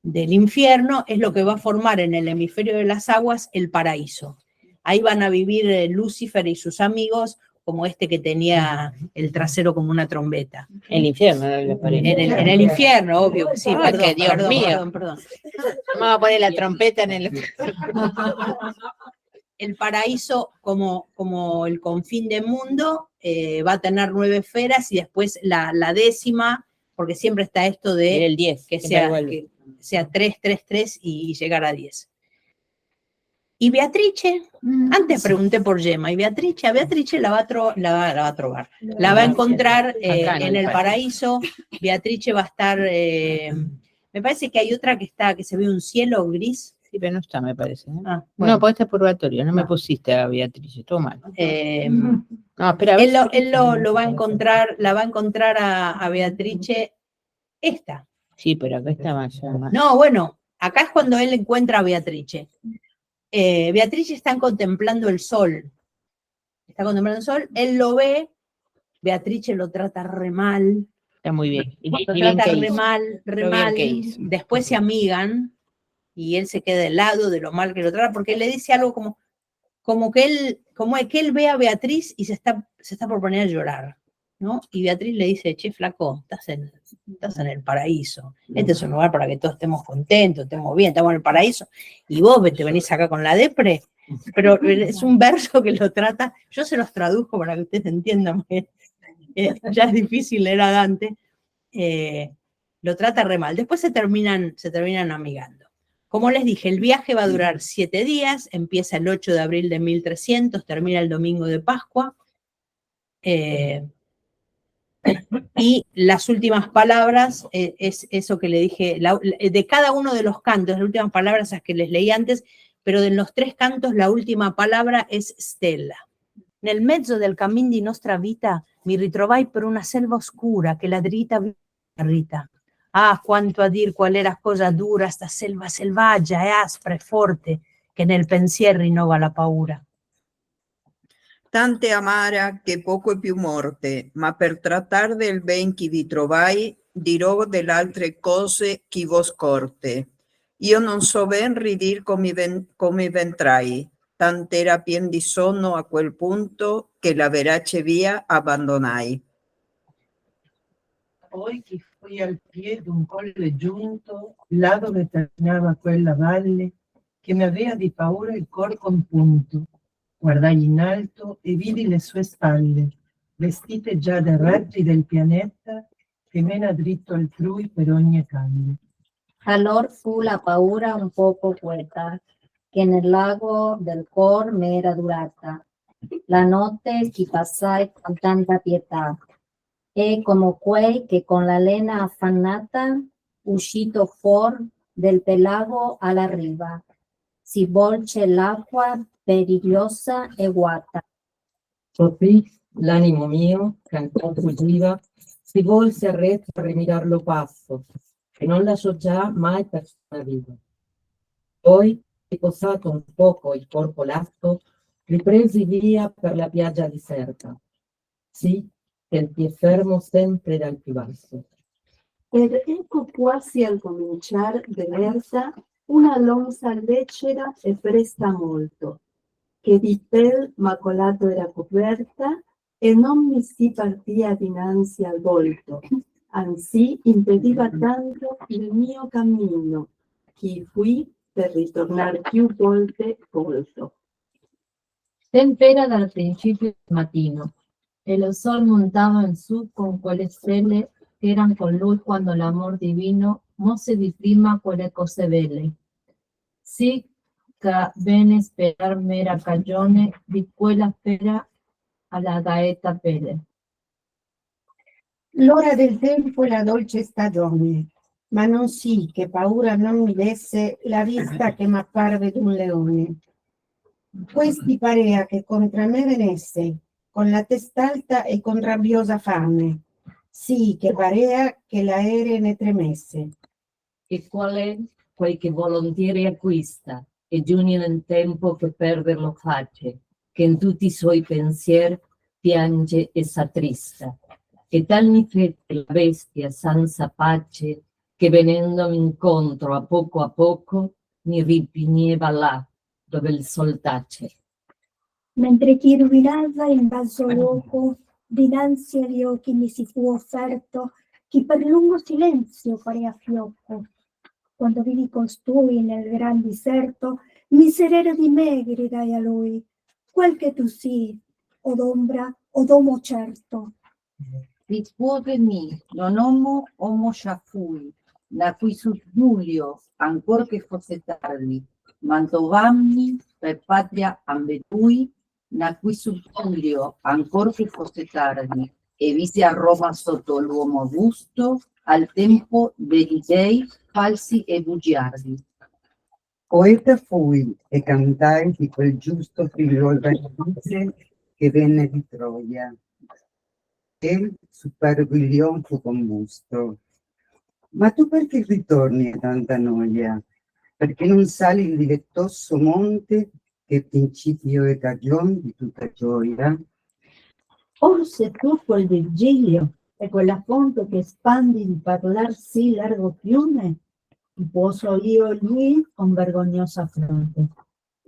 Speaker 3: infierno es lo que va a formar en el hemisferio de las aguas el paraíso. Ahí van a vivir Lucifer y sus amigos como este que tenía el trasero como una trombeta.
Speaker 5: El infierno, no le parece.
Speaker 3: En el infierno, obvio que sí,
Speaker 5: Ay,
Speaker 3: perdón,
Speaker 5: que Dios
Speaker 3: perdón,
Speaker 5: mío.
Speaker 3: perdón.
Speaker 5: Vamos a poner la trompeta en el...
Speaker 3: El paraíso como el confín del mundo va a tener 9 esferas y después la 10ª, porque siempre está esto de
Speaker 5: el 10,
Speaker 3: que
Speaker 5: siempre
Speaker 3: sea 3, 3, 3 y llegar a 10. Y Beatrice, antes pregunté por Gemma, y a Beatrice la va a trobar. La va a encontrar en el paraíso. Beatrice va a estar, me parece que hay otra que se ve un cielo gris.
Speaker 5: Sí, pero no está, me parece.
Speaker 3: Ah, bueno.
Speaker 5: No, porque este es purgatorio, no me
Speaker 3: No.
Speaker 5: pusiste a Beatriz, todo mal.
Speaker 3: No,
Speaker 5: espera, a ver.
Speaker 3: Él lo va a encontrar, la va a encontrar a Beatrice esta.
Speaker 5: Sí, pero acá está más.
Speaker 3: No, bueno, acá es cuando él encuentra a Beatrice. Beatrice está contemplando el sol. Está contemplando el sol, él lo ve, Beatrice lo trata re mal.
Speaker 5: Está muy bien.
Speaker 3: Lo trata re mal. Después se amigan y él se queda de lado de lo mal que lo trata, porque él le dice algo como que él ve a Beatriz y se está por poner a llorar, ¿no? Y Beatriz le dice, che, flaco, estás en el paraíso. Este es un lugar para que todos estemos contentos, estemos bien, estamos en el paraíso. Y vos te venís acá con la depre. Pero es un verso que lo trata, yo se los traduzco para que ustedes entiendan, porque ya es difícil leer a Dante. Lo trata re mal. Después se terminan amigando. Como les dije, el viaje va a durar 7 días, empieza el 8 de abril de 1300, termina el domingo de Pascua. Y las últimas palabras es eso que le dije, de cada uno de los cantos, las últimas palabras las que les leí antes, pero de los 3 cantos la última palabra es stella. Nel mezzo del cammin di nostra vita mi ritrovai per una selva oscura che la dritta Rita. Ah, quanto a dir qual era cosa dura sta selva selvaggia e aspra e forte che nel pensier rinnova la paura.
Speaker 6: Tante amara che poco è più morte, ma per trattar del ben chi vi trovai, dirò dell'altre cose chi vos corte. Io non so ben ridir come ventrai, tant'era pien di sonno a quel punto che la verace via abbandonai.
Speaker 7: Poi che fui al piede d'un colle giunto, là dove terminava quella valle, che mi aveva di paura il cor compunto. Guardai in alto e vidi le sue spalle, vestite già dai raggi del pianeta che mena dritto altrui per ogni calle.
Speaker 2: Calor fu la paura un poco quieta, che nel lago del cor me era durata. La notte che passai con tanta pietà, e come quei che con la lena affannata, uscito fuor del pelago alla riva, si volge l'acqua perigliosa e guata.
Speaker 8: Così l'animo mio, che ancora fuggiva, si volse al retro a rimirarlo passo, e non lasciò già mai persona viva. Poi, riposato un poco il corpo lasso, ripresi via per la piaggia deserta, sì che il pie fermo sempre dal più basso.
Speaker 9: Ed ecco quasi al cominciar vedersa una lonza leggera e presta molto, che di pel macolato era coperta e non mi si partia dinanzi al volto, anzi impediva tanto il mio cammino, che fui per ritornar più volte volto.
Speaker 2: Tempera dal principio del mattino, e lo sol montava in su con quelle stelle che eran con lui quando l'amor divino mosse di prima quelle cose belle. Sì che bene sperar mera cagione di quella spera alla gaeta pelle.
Speaker 10: L'ora del tempo e la dolce stagione, ma non sì che paura non mi desse la vista che m'apparve d'un leone. Questi parea che contra me venesse, con la testa alta e con rabbiosa fame, sì che parea che l'aereo ne tremesse.
Speaker 11: E qual è quel che volontieri acquista, e giugni nel tempo che perderlo face, che in tutti i suoi pensier piange e s'attrista. E tal mi fece la bestia senza pace, che venendomi incontro a poco mi ripigneva là, dove il sol tace.
Speaker 12: Mentre chi ruminava in vaso luogo, dinanzi agli occhi mi si fu offerto chi per lungo silenzio parea fiocco. Quando vidi costui nel gran diserto, miserere di me gridai a lui, quel che tu sii, od ombra, od uomo certo.
Speaker 11: Rispose non homo già fui, nacqui sul Giulio, ancor che fosse tardi, mantovammi per patria ambedui, nacqui sul Giulio, ancor che fosse tardi, e visi a Roma sotto l'uomo Augusto, al tempo degli dei falsi e bugiardi.
Speaker 13: Poeta fui e cantai di quel giusto figliuolo che venne di Troia. E su Parviglion fu combusto. Ma tu perché ritorni a tanta noia? Perché non sali il dilettoso monte che è principio e cagion di tutta gioia?
Speaker 3: Forse tu quel Virgilio e quella fonte che spandi di parlar sì largo fiume, poso io lì con vergognosa fronte.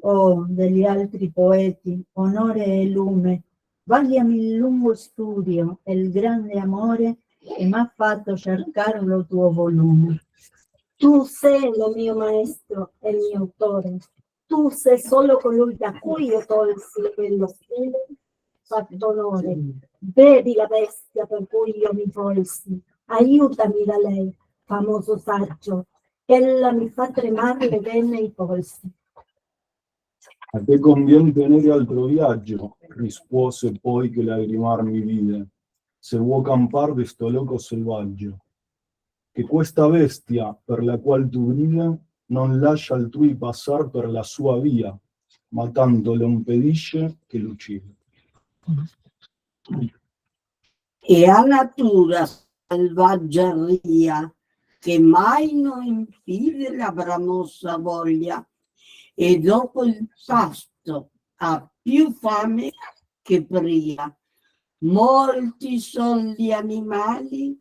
Speaker 3: Oh, degli altri poeti, onore e lume, vagliami il lungo studio e il grande amore che m'ha fatto cercare lo tuo volume.
Speaker 12: Tu sei lo mio maestro e il mio autore. Tu sei solo colui da cui io tolsi quello stile fatto onore. Vedi la bestia per cui io mi volsi. Aiutami da lei, famoso saggio. Ella mi fa tremare le vene e i polsi.
Speaker 14: A te convien tenere altro viaggio, rispose poi che lagrimar mi vide, se vuoi campar de sto loco selvaggio. Che questa bestia per la qual tu grida non lascia altrui passar per la sua via, ma tanto lo impedisce che l'uccide.
Speaker 15: E a natura selvaggia che mai non impide la bramosa voglia, e dopo il pasto ha più fame che pria. Molti sono gli animali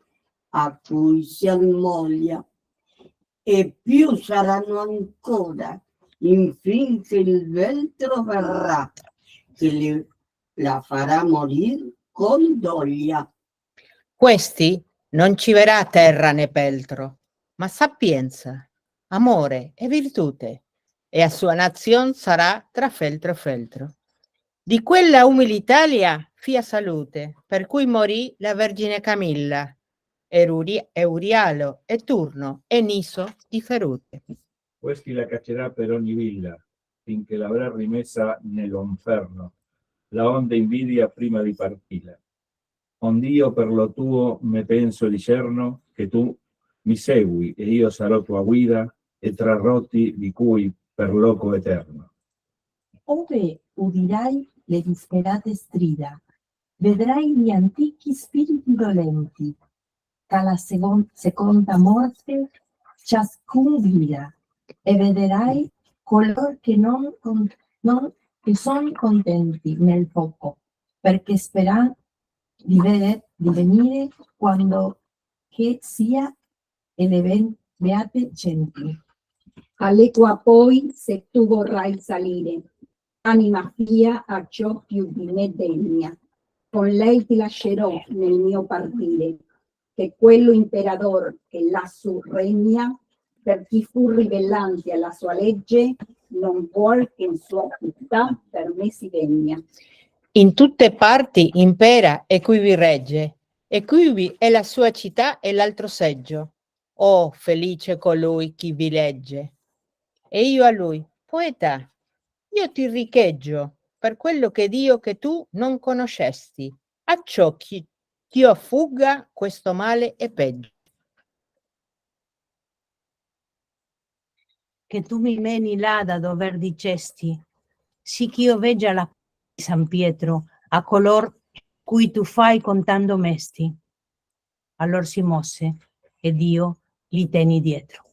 Speaker 15: a cui si ammoglia, e più saranno ancora, infin che il veltro verrà, che la farà morire con doglia.
Speaker 5: Questi non ci verrà terra né peltro, ma sapienza, amore e virtute, e a sua nazione sarà tra feltro e feltro. Di quella umile Italia fia salute, per cui morì la Vergine Camilla, Eurialo e Turno e Niso di Ferute.
Speaker 16: Questi la caccerà per ogni villa, finché l'avrà rimessa nell'inferno, la onde invidia prima di partire. Ond'io per lo tuo me penso discerno, che tu mi segui e io sarò tua guida e trarroti di cui per loco eterno.
Speaker 3: Ove udirai le disperate strida, vedrai gli antichi spiriti dolenti, alla seconda morte ciascun guida, e vedrai coloro che che sono contenti nel fuoco, perché sperano di venire quando che sia e le beate genti.
Speaker 17: All'equa poi, se tu vorrai salire, anima mia a ciò più di me degna, con lei ti lascerò nel mio partire, che quello imperador che lassù regna, per chi fu ribellante alla sua legge, non vuol che in sua città per me si degna.
Speaker 5: In tutte parti impera e quivi regge, e quivi è la sua città e l'altro seggio. Oh, felice colui chi vi legge. E io a lui, poeta, io ti richeggio per quello che Dio che tu non conoscesti, acciò che Dio fugga questo male e peggio.
Speaker 3: Che tu mi meni là da dover dicesti, sì che io veggia la di San Pietro a color cui tu fai contando mesti. Allor si mosse ed io li tenni dietro.